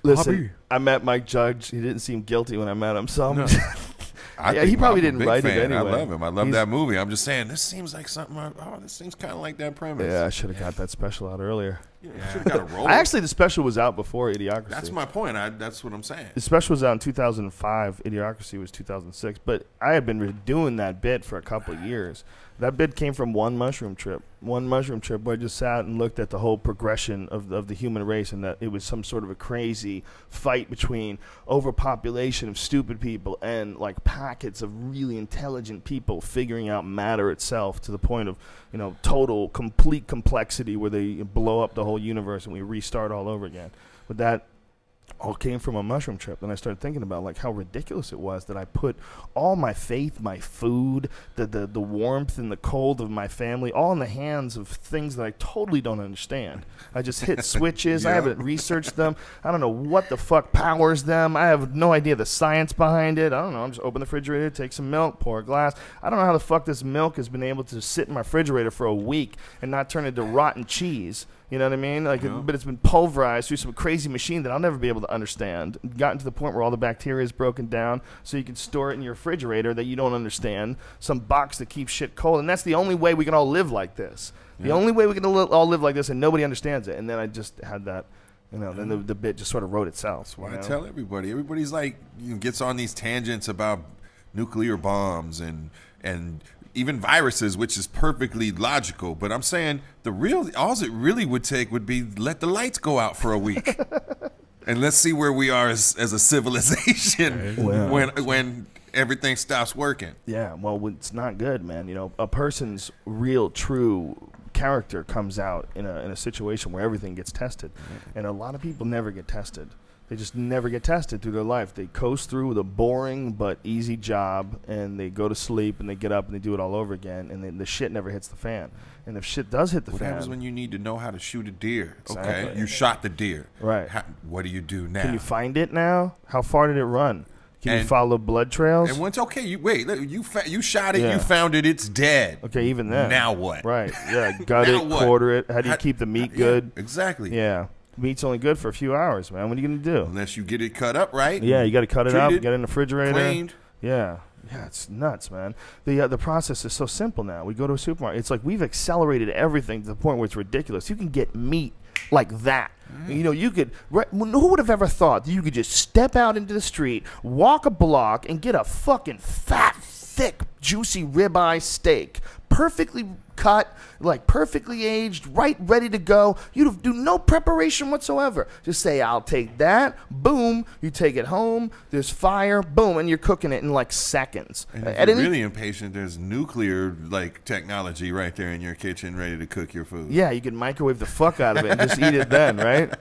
Listen, I met Mike Judge. He didn't seem guilty when I met him. So. No. He probably didn't write it anyway. I love him. I love that movie. I'm just saying, this seems like something. This seems kind of like that premise. Yeah, I should have got that special out earlier. Should have got a roll. Actually, the special was out before Idiocracy. That's my point. That's what I'm saying. The special was out in 2005. Idiocracy was 2006. But I had been doing that bit for a couple of years. That bit came from one mushroom trip where I just sat and looked at the whole progression of the human race, and that it was some sort of a crazy fight between overpopulation of stupid people and like packets of really intelligent people figuring out matter itself to the point of, you know, total complete complexity where they blow up the whole universe and we restart all over again. But that all came from a mushroom trip. And I started thinking about like how ridiculous it was that I put all my faith, my food, the warmth and the cold of my family all in the hands of things that I totally don't understand. I just hit switches. I haven't researched them. I don't know what the fuck powers them. I have no idea the science behind it. I don't know. I'm just open the refrigerator, take some milk, pour a glass. I don't know how the fuck this milk has been able to sit in my refrigerator for a week and not turn into rotten cheese. You know what I mean? Like, but it's been pulverized through some crazy machine that I'll never be able to understand. Gotten to the point where all the bacteria is broken down, so you can store it in your refrigerator that you don't understand. Some box that keeps shit cold, and that's the only way we can all live like this. The only way we can all live like this, and nobody understands it. And then I just had that, you know. Then the bit just sort of wrote itself. That's why I tell everybody. Everybody's like, gets on these tangents about nuclear bombs and even viruses, which is perfectly logical. But I'm saying all it really would take would be let the lights go out for a week. And let's see where we are as a civilization when everything stops working. Yeah, well, it's not good, man. You know, a person's real, true character comes out in a situation where everything gets tested. And a lot of people never get tested. They just never get tested through their life. They coast through with a boring but easy job, and they go to sleep, and they get up, and they do it all over again, and then the shit never hits the fan. And if shit does hit the fan... What happens when you need to know how to shoot a deer? Exactly. Okay, you shot the deer. Right. What do you do now? Can you find it now? How far did it run? Can you follow blood trails? And once, okay, you shot it, you found it, it's dead. Okay, even then. Now what? Right, yeah, gut it, quarter it. How do you keep the meat good? Exactly. Yeah. Meat's only good for a few hours, man. What are you going to do? Unless you get it cut up right. Yeah, you got to cut it up, get it in the refrigerator. Cleaned. Yeah. Yeah, it's nuts, man. The process is so simple now. We go to a supermarket. It's like we've accelerated everything to the point where it's ridiculous. You can get meat like that. You know, you could. Who would have ever thought that you could just step out into the street, walk a block, and get a fucking fat, thick, juicy ribeye steak, perfectly cut, like perfectly aged, right, ready to go. You'd do no preparation whatsoever. Just say, "I'll take that." Boom. You take it home. There's fire. Boom, and you're cooking it in like seconds. And if you're really impatient, there's nuclear like technology right there in your kitchen, ready to cook your food. Yeah, you can microwave the fuck out of it and just eat it then, right?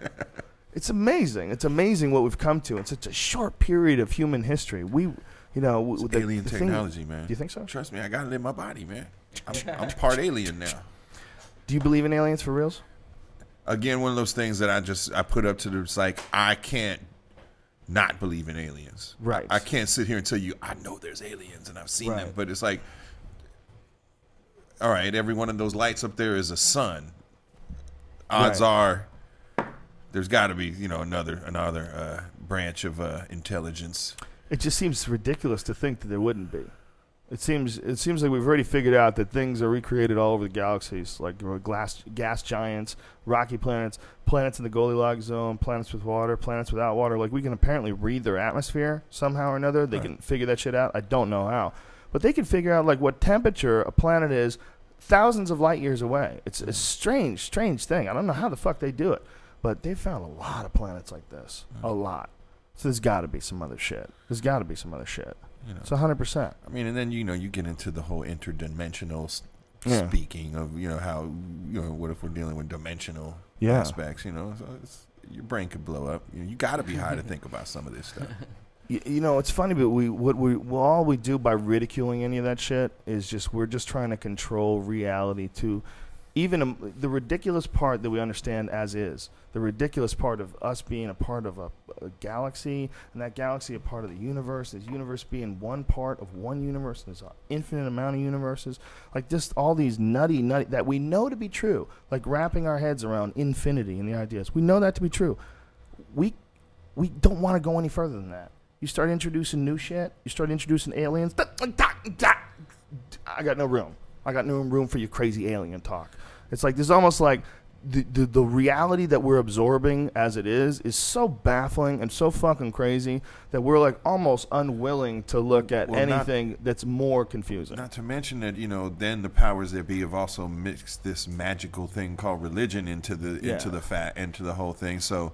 It's amazing. It's amazing what we've come to in such a short period of human history. You know, it's alien technology, man. Do you think so? Trust me, I gotta live my body, man. I'm part alien now. Do you believe in aliens for reals? Again, one of those things that I put up to the, it's like, I can't not believe in aliens. Right. I can't sit here and tell you I know there's aliens and I've seen them, but it's like, all right, every one of those lights up there is a sun. Odds are there's got to be, you know, another branch of intelligence. It just seems ridiculous to think that there wouldn't be. It seems like we've already figured out that things are recreated all over the galaxies, like gas giants, rocky planets, planets in the Goldilocks zone, planets with water, planets without water. Like, we can apparently read their atmosphere somehow or another. They can figure that shit out. I don't know how, but they can figure out like what temperature a planet is thousands of light years away. It's a strange thing. I don't know how the fuck they do it, but they found a lot of planets like this, a lot. So there's got to be some other shit. You know, it's 100%. I mean, and then, you know, you get into the whole interdimensional speaking of, you know, how, you know, what if we're dealing with dimensional aspects, you know, so your brain could blow up. You know, you got to be high to think about some of this stuff. You know, it's funny, but all we do by ridiculing any of that shit is we're just trying to control reality to even the ridiculous part that we understand as is, the ridiculous part of us being a part of a galaxy, and that galaxy a part of the universe, this universe being one part of one universe, and there's an infinite amount of universes, like just all these nutty, that we know to be true, like wrapping our heads around infinity and the ideas. We know that to be true. We don't want to go any further than that. You start introducing new shit, you start introducing aliens, I got no room. I got no room for your crazy alien talk. It's like there's almost like the reality that we're absorbing as it is so baffling and so fucking crazy that we're like almost unwilling to look at anything that's more confusing. Not to mention that, you know, then the powers that be have also mixed this magical thing called religion into the whole thing. So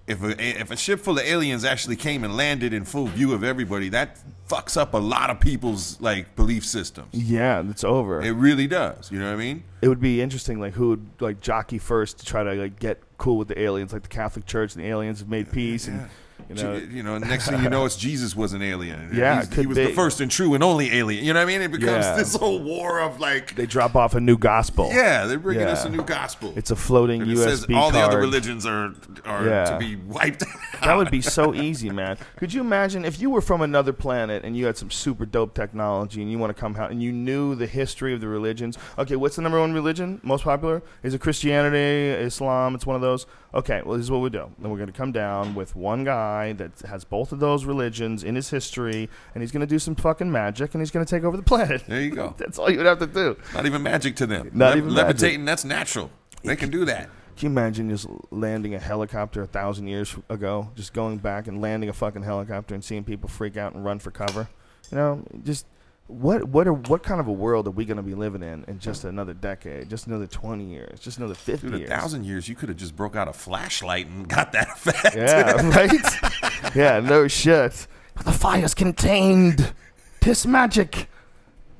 if a ship full of aliens actually came and landed in full view of everybody, that fucks up a lot of people's like belief systems. Yeah, it's over. It really does. You know what I mean? It would be interesting, like who would like jockey first to try to like get cool with the aliens, like the Catholic Church and the aliens have made peace, and you know, next thing you know, it's Jesus was an alien. Yeah, he was the first and true and only alien. You know what I mean? It becomes this whole war of like they drop off a new gospel. Yeah, they're bringing us a new gospel. It's a floating USB says all card. the other religions are to be wiped out. That would be so easy, man. Could you imagine if you were from another planet and you had some super dope technology and you want to come out and you knew the history of the religions? Okay, what's the number one religion? Most popular? Is it Christianity, Islam? It's one of those. Okay, well, this is what we do. Then we're going to come down with one guy that has both of those religions in his history, and he's going to do some fucking magic, and he's going to take over the planet. There you go. That's all you would have to do. Not even magic to them. Not even levitating, that's natural. They can do that. Can you imagine just landing a helicopter 1,000 years ago, just going back and landing a fucking helicopter and seeing people freak out and run for cover? You know, just what kind of a world are we going to be living in just another decade, just another 20 years, just another 50 years? 1,000 years, you could have just broke out a flashlight and got that effect. Yeah, right? Yeah, no shit. The fire's contained. Tis magic.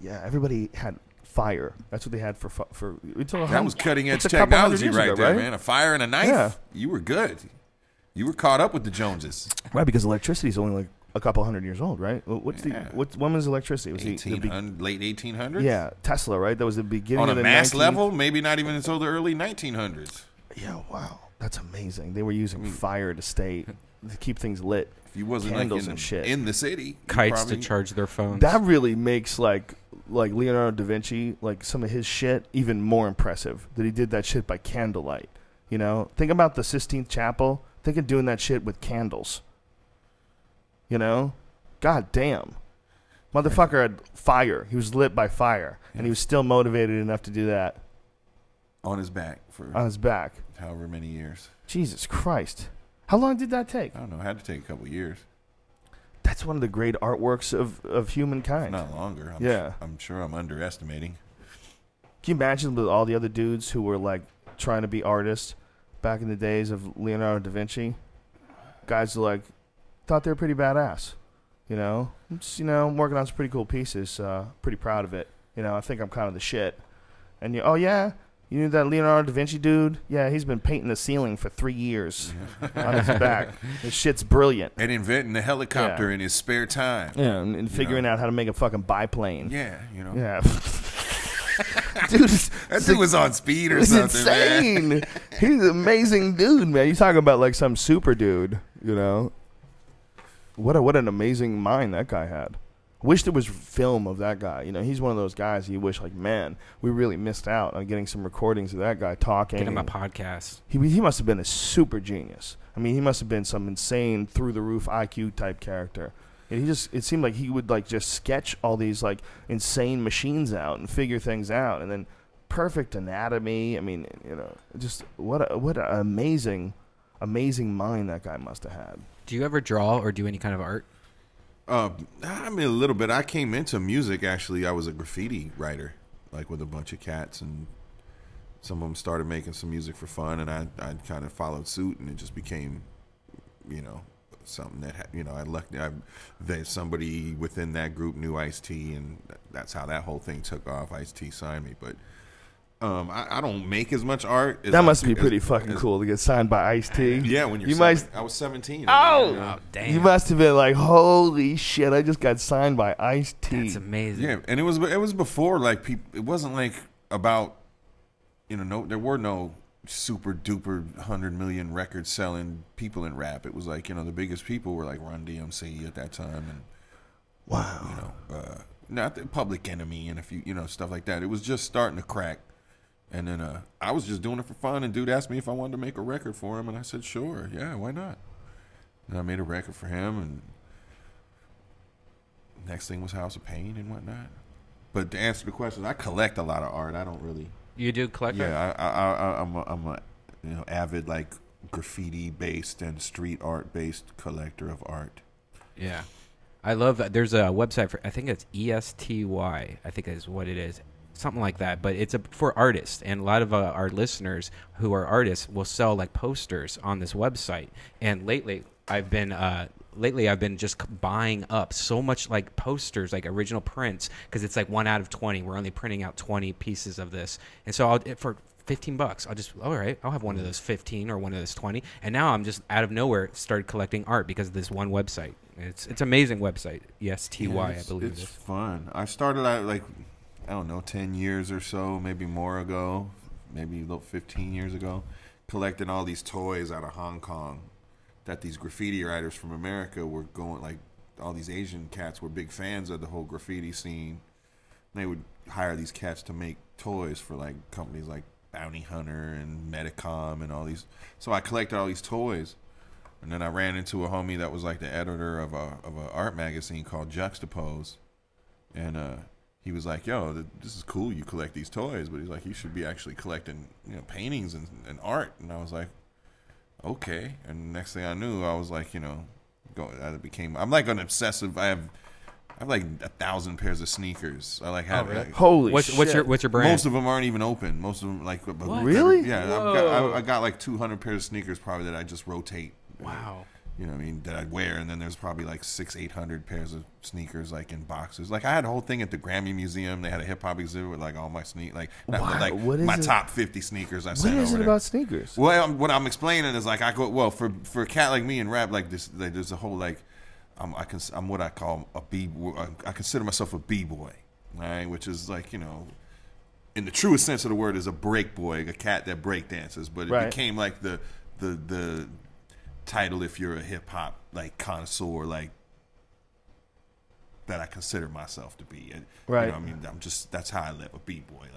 Yeah, everybody had fire. That's what they had for that was cutting edge technology right there, man. A fire and a knife. Yeah. You were good. You were caught up with the Joneses. Right, because electricity is only like a couple hundred years old, right? When was electricity? Was late 1800s? Yeah, Tesla, right? That was the beginning on of the a mass level, maybe not even until the early 1900s. Yeah, wow. That's amazing. They were using fire to keep things lit. If you wasn't candles like and shit in the city, kites to charge their phones. That really makes like Leonardo da Vinci, like some of his shit, even more impressive. That he did that shit by candlelight. You know, think about the Sistine Chapel. Think of doing that shit with candles. You know, god damn, motherfucker had fire. He was lit by fire, and he was still motivated enough to do that. On his back for On his back. however many years. Jesus Christ. How long did that take? I don't know. It had to take a couple years. That's one of the great artworks of humankind. Not longer. I'm sure I'm underestimating. Can you imagine with all the other dudes who were like trying to be artists back in the days of Leonardo da Vinci? Guys who like thought they were pretty badass. You know, just, I'm working on some pretty cool pieces. Pretty proud of it. I think I'm kind of the shit. And oh yeah, you knew that Leonardo da Vinci dude? Yeah, he's been painting the ceiling for 3 years on his back. This shit's brilliant. And inventing the helicopter in his spare time. Yeah, and figuring out how to make a fucking biplane. Yeah, Yeah. Dude, that dude was on speed or something, insane. Man. He's an amazing dude, man. You're talking about like some super dude, What an amazing mind that guy had. Wish there was film of that guy. He's one of those guys you wish, like, man, we really missed out on getting some recordings of that guy talking. Get him a podcast. He must have been a super genius. I mean, he must have been some insane through-the-roof IQ type character. And it seemed like he would, like, just sketch all these, like, insane machines out and figure things out. And then perfect anatomy. I mean, just what an amazing mind that guy must have had. Do you ever draw or do any kind of art? I mean, a little bit. I came into music, actually. I was a graffiti writer, like with a bunch of cats, and some of them started making some music for fun, and I kind of followed suit, and it just became, something that, that somebody within that group knew Ice-T, and that's how that whole thing took off. Ice-T signed me, but I don't make as much art. That must be pretty fucking cool to get signed by Ice-T. Yeah, when you're I was 17. Oh, damn. You must have been like, holy shit, I just got signed by Ice-T. That's amazing. Yeah, and it was before, like, people. It wasn't like about, there were no super duper 100 million record selling people in rap. It was like, the biggest people were like Run DMC at that time, and wow, not the Public Enemy and a few, stuff like that. It was just starting to crack. And then I was just doing it for fun, and dude asked me if I wanted to make a record for him, and I said, sure, yeah, why not? And I made a record for him, and next thing was House of Pain and whatnot. But to answer the question, I collect a lot of art. I don't really. You do collect art? Yeah, I'm a avid, like, graffiti-based and street art-based collector of art. Yeah. I love that. There's a website for, I think it's ESTY, I think is what it is. Something like that, but it's for artists, and a lot of our listeners who are artists will sell like posters on this website. And lately, I've been just buying up so much like posters, like original prints, because it's like 1 out of 20. We're only printing out 20 pieces of this, and so for $15, I'll have one of those 15 or one of those 20. And now I'm just out of nowhere started collecting art because of this one website. It's amazing website, ESTY, I believe it's fun. I started out like, I don't know, 10 years or so, maybe more ago, maybe 15 years ago, collecting all these toys out of Hong Kong that these graffiti writers from America were going, like, all these Asian cats were big fans of the whole graffiti scene. And they would hire these cats to make toys for, like, companies like Bounty Hunter and Medicom and all these. So I collected all these toys. And then I ran into a homie that was, like, the editor of a art magazine called Juxtapose. And, he was like, yo, this is cool, you collect these toys, but he's like, you should be actually collecting, paintings and art. And I was like, okay. And next thing I knew, I was like, I'm like an obsessive. I have like 1,000 pairs of sneakers. I like have really? Holy shit. What's your brand? Most of them aren't even open. Most of them like really? Yeah, I got like 200 pairs of sneakers probably that I just rotate. Wow. That I'd wear, and then there's probably like 600-800 pairs of sneakers like in boxes. Like I had a whole thing at the Grammy Museum. They had a hip hop exhibit with like all my my top 50 sneakers. I sent over. What is it about sneakers? Well, what I'm explaining is like I go for a cat like me in rap, like this. Like, there's a whole like I'm what I call a b. I consider myself a b-boy, right? Which is like in the truest sense of the word is a break boy, a cat that break dances. But it became like the title if you're a hip hop like connoisseur, like that I consider myself to be. And, right. I mean, that's how I live, a b-boy.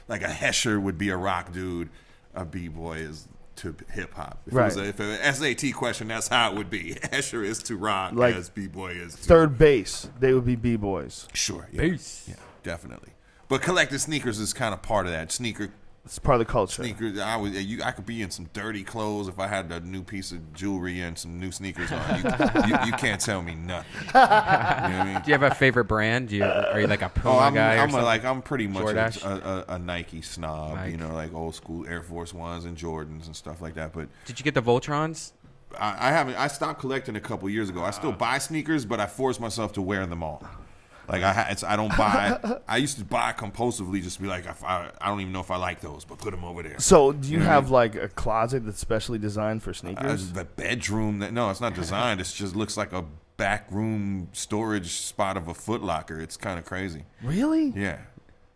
Like a Hesher would be a rock dude, a b-boy is to hip hop. If an SAT question, that's how it would be. Hesher is to rock, like as b-boy is to third base. They would be b-boys. Sure, yeah. Base. Yeah, definitely. But collecting sneakers is kind of part of that. It's part of the culture. Sneakers. I could be in some dirty clothes if I had a new piece of jewelry and some new sneakers on. You can't tell me nothing. You know what I mean? Do you have a favorite brand? Are you like a Puma guy? I'm pretty much Jordache? a Nike snob. Nike. You know, like old school Air Force Ones and Jordans and stuff like that. But Did you get the Voltrons? I haven't. I stopped collecting a couple years ago. I still buy sneakers, but I force myself to wear them all. Like I don't buy. I used to buy compulsively, just to be like, I don't even know if I like those, but put them over there. So, do you have like a closet that's specially designed for sneakers? The bedroom. No, it's not designed. It just looks like a back room storage spot of a Foot Locker. It's kind of crazy. Really? Yeah.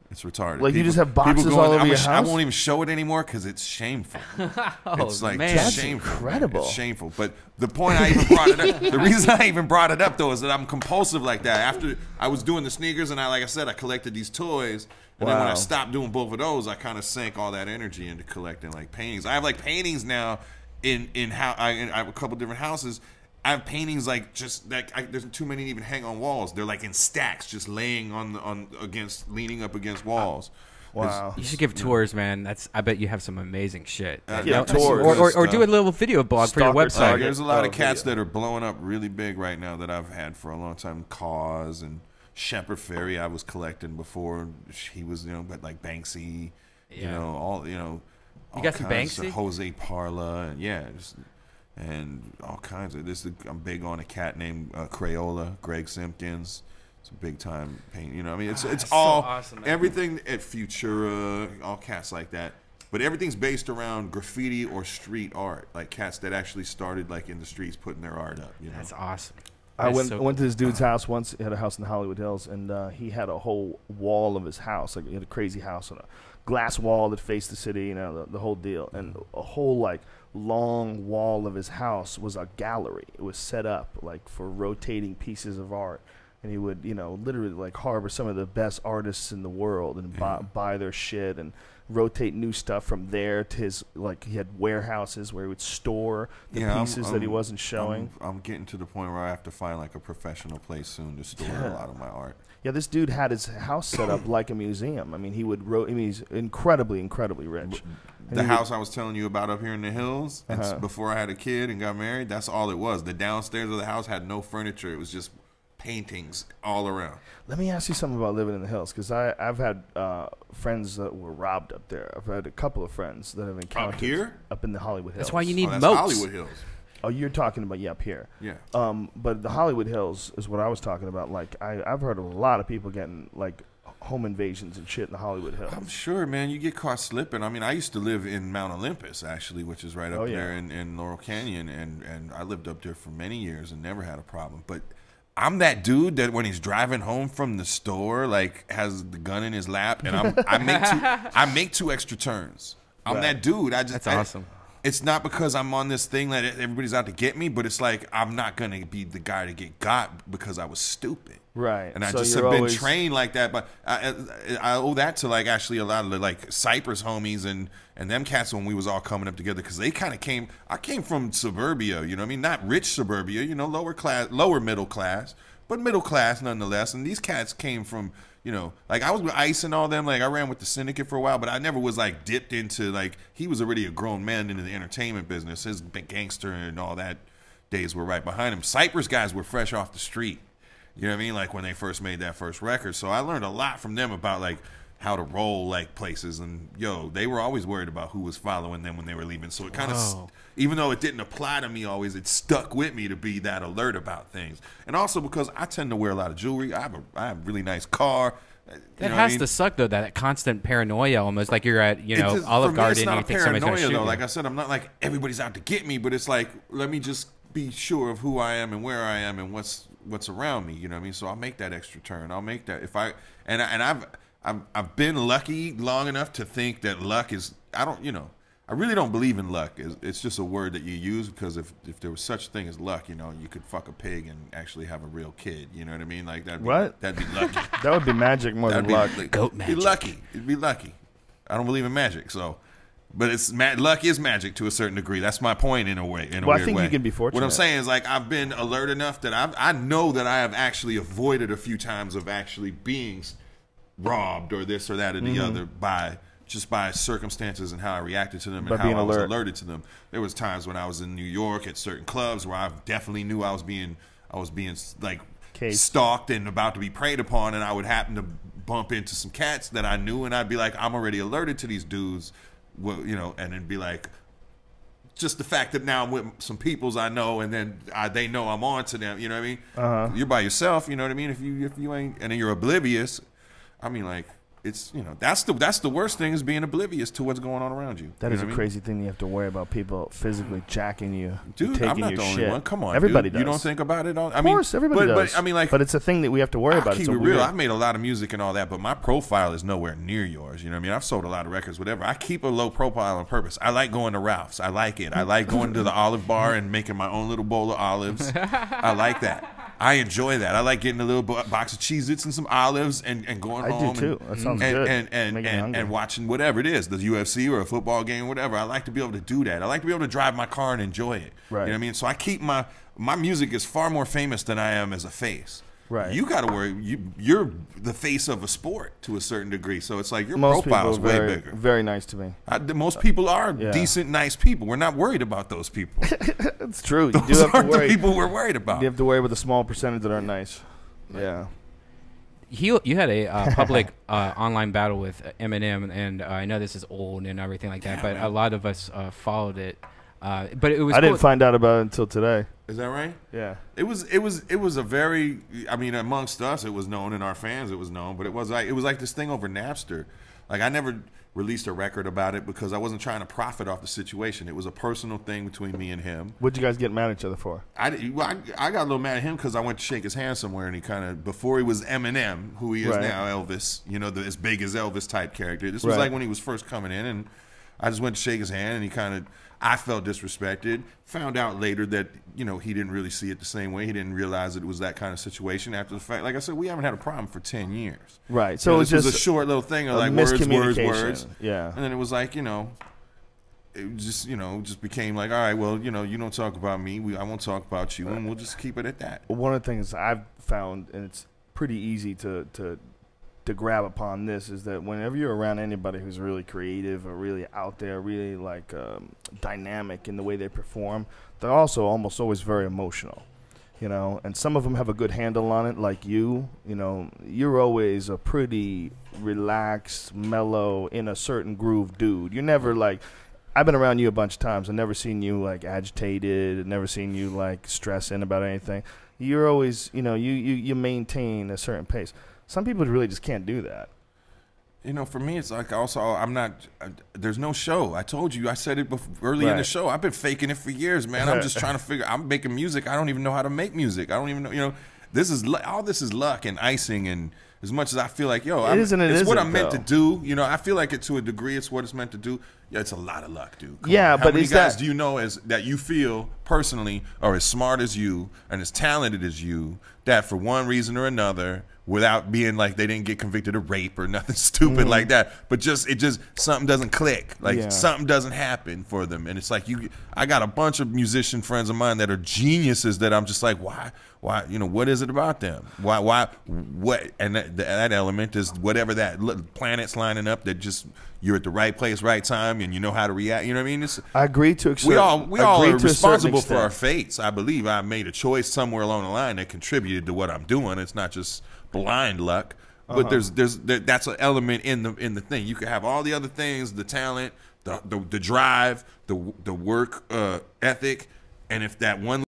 It's retarded. Like you just have boxes all over your house? I won't even show it anymore because it's shameful. It's like man. just That's shameful. incredible. It's shameful. But the point I even brought it up, the reason I even brought it up though is that I'm compulsive like that. After I was doing the sneakers and like I said, I collected these toys. And then when I stopped doing both of those, I kind of sank all that energy into collecting like paintings. I have like paintings now in how I have a couple different houses. I have paintings like just like there's too many to even hang on walls. They're like in stacks, just laying leaning up against walls. Wow. You should give tours, man. I bet you have some amazing shit. Yeah, tours. Or do a little video blog for your website. There's a lot of cats that are blowing up really big right now that I've had for a long time. Cause and Shepard Fairey I was collecting before. He was, but like Banksy, all You got some Banksy? Jose Parla, and and all kinds of this. I'm big on a cat named Crayola, Greg Simpkins. It's a big time paint. I mean, it's all so awesome, man. everything at Futura, all cats like that. But everything's based around graffiti or street art, like cats that actually started like in the streets putting their art up. That's awesome. I went to this dude's house once. He had a house in the Hollywood Hills, and he had a whole wall of his house. Like he had a crazy house and a glass wall that faced the city. The whole deal, and a whole like long wall of his house was a gallery. It was set up like for rotating pieces of art, and he would literally like harbor some of the best artists in the world and buy their shit and rotate new stuff from there to his, like, he had warehouses where he would store the pieces that he wasn't showing. I'm getting to the point where I have to find like a professional place soon to store a lot of my art. Yeah, this dude had his house set up like a museum. I mean, he's incredibly rich. The house I was telling you about up here in the hills, before I had a kid and got married, that's all it was. The downstairs of the house had no furniture. It was just paintings all around. Let me ask you something about living in the hills, because I've had friends that were robbed up there. I've had a couple of friends that have encountered up here, up in the Hollywood Hills. That's why you need that's moats. Hollywood Hills. Oh, you're talking about up here. Yeah. But the Hollywood Hills is what I was talking about. Like I've heard of a lot of people getting like home invasions and shit in the Hollywood Hills. I'm sure, man. You get caught slipping. I mean, I used to live in Mount Olympus, actually, which is right up there in Laurel Canyon, and I lived up there for many years and never had a problem. But I'm that dude that when he's driving home from the store, like, has the gun in his lap, and I make two extra turns. I'm that dude. That's awesome. It's not because I'm on this thing that everybody's out to get me, but it's like I'm not going to be the guy to get got because I was stupid. Right. And I just have been trained like that. But I owe that to like actually a lot of the like Cypress homies and them cats when we was all coming up together, because they kind of came. I came from suburbia, you know what I mean? Not rich suburbia, you know, lower middle class, but middle class nonetheless. And these cats came from, you know, like I was with Ice and all them. Like I ran with the Syndicate for a while, but I never was like dipped into, like, he was already a grown man into the entertainment business. His big gangster and all that days were right behind him. Cypress guys were fresh off the street. You know what I mean? Like when they first made that first record. So I learned a lot from them about like how to roll like places. And they were always worried about who was following them when they were leaving. So it kind of, even though it didn't apply to me always, it stuck with me to be that alert about things. And also because I tend to wear a lot of jewelry. I have a really nice car. That has to suck though, that constant paranoia, almost like you're at, Olive Garden and you think somebody's going to shoot you. Like I said, I'm not like everybody's out to get me, but it's like, let me just be sure of who I am and where I am and what's around me, you know what I mean? So I'll make that extra turn. I'll make that I've been lucky long enough to think that luck is, I really don't believe in luck. It's just a word that you use because if there was such a thing as luck, you could fuck a pig and actually have a real kid. You know what I mean? Like that'd be lucky. That would be magic more than luck. Goat magic. It'd be lucky. I don't believe in magic, so. But luck is magic to a certain degree. That's my point in a way. I think you can be fortunate. What I'm saying is, like, I've been alert enough that I know that I have actually avoided a few times of actually being robbed or this or that or the other by just by circumstances and how I reacted to them By and how being I was alert. alerted to them. There was times when I was in New York at certain clubs where I definitely knew I was being like Cased. stalked and about to be preyed upon, and I would happen to bump into some cats that I knew, and I'd be like, I'm already alerted to these dudes, well, you know, and then be like, just the fact that now I'm with some peoples I know, and then they know I'm on to them. You know what I mean? You're by yourself. You know what I mean? If you ain't, and then you're oblivious. I mean, like, it's, you know, that's the worst thing, is being oblivious to what's going on around you. That You is know a what I mean? crazy thing. You have to worry about people physically jacking you, Dude, taking I'm not your the only shit. one. Come on, everybody dude. does. You don't think about it all? Of course, everybody does. But I mean, like, but it's a thing that we have to worry I'll about. keep It's it a real. weird- I've made a lot of music and all that, but my profile is nowhere near yours. You know what I mean? I've sold a lot of records, whatever. I keep a low profile on purpose. I like going to Ralph's. I like it. I like going to the olive bar and making my own little bowl of olives. I like that. I enjoy that. I like getting a little box of Cheez-Its and some olives and going I do home. too. That sounds good. Making me hungry. And watching whatever it is, the UFC or a football game, whatever. I like to be able to do that. I like to be able to drive my car and enjoy it. Right. You know what I mean? So I keep my music is far more famous than I am as a face. Right. You got to worry. You're the face of a sport to a certain degree, so it's like your Most profile is people are way very, bigger. very nice to me. Most people are Yeah. decent, nice people. We're not worried about those people. It's true. You do Those have to aren't the worry. people we're worried about. You have to worry with a small percentage that aren't nice. Yeah. You had a public online battle with Eminem, and I know this is old and everything like that, but a lot of us followed it. But it was. I cool. didn't find out about it until today. Is that right? Yeah. It was a very, I mean, amongst us it was known, and our fans it was known, but it was like this thing over Napster. Like, I never released a record about it because I wasn't trying to profit off the situation. It was a personal thing between me and him. What'd you guys get mad at each other for? I got a little mad at him because I went to shake his hand somewhere, and he kind of, before he was Eminem, who he is Right. now, Elvis, you know, the as big as Elvis type character. This was Right. like when he was first coming in, and I just went to shake his hand, and he kind of, I felt disrespected. Found out later that, you know, he didn't really see it the same way. He didn't realize it was that kind of situation after the fact. Like I said, we haven't had a problem for 10 years. Right. So So it it's was just a short little thing of a like words, miscommunication. Yeah. and then it was like, you know, it just, you know, just became like, all right, well, you know, you don't talk about me, I won't talk about you, and we'll just keep it at that. One of the things I've found, and it's pretty easy to grab upon this, is that whenever you're around anybody who's really creative or really out there, really like dynamic in the way they perform, they're also almost always very emotional, you know. And some of them have a good handle on it, like you know, you're always a pretty relaxed, mellow, in a certain groove dude. You're never like, I've been around you a bunch of times. I've never seen you like agitated. Never seen you like stressing about anything. You're always, you know, you maintain a certain pace. Some people really just can't do that. You know, for me, it's like also, I'm not, there's no show. I told you, I said it early in the Right. show. I've been faking it for years, man. I'm just trying to figure, I'm making music. I don't even know how to make music. I don't even know, you know, all this is luck and icing, and as much as I feel like, yo, It isn't, it it's what isn't, I'm meant to though. do. You know, I feel like it to a degree. It's what it's meant to do. Yeah, it's a lot of luck, dude. Come Yeah, on. How but many is guys that- do you know that you feel personally are as smart as you and as talented as you, that for one reason or another, without being like they didn't get convicted of rape or nothing stupid like that, but just something doesn't click, like Yeah. something doesn't happen for them, and it's like I got a bunch of musician friends of mine that are geniuses that I'm just like, why, you know, what is it about them? Why, what? And that element is whatever that planets lining up that just you're at the right place, right time, and you know how to react. You know what I mean? I agree to We all are responsible for extent. our fates. I believe I made a choice somewhere along the line that contributed to what I'm doing. It's not just blind luck, but that's an element in the thing. You can have all the other things, the talent, the drive, the work ethic, and if that one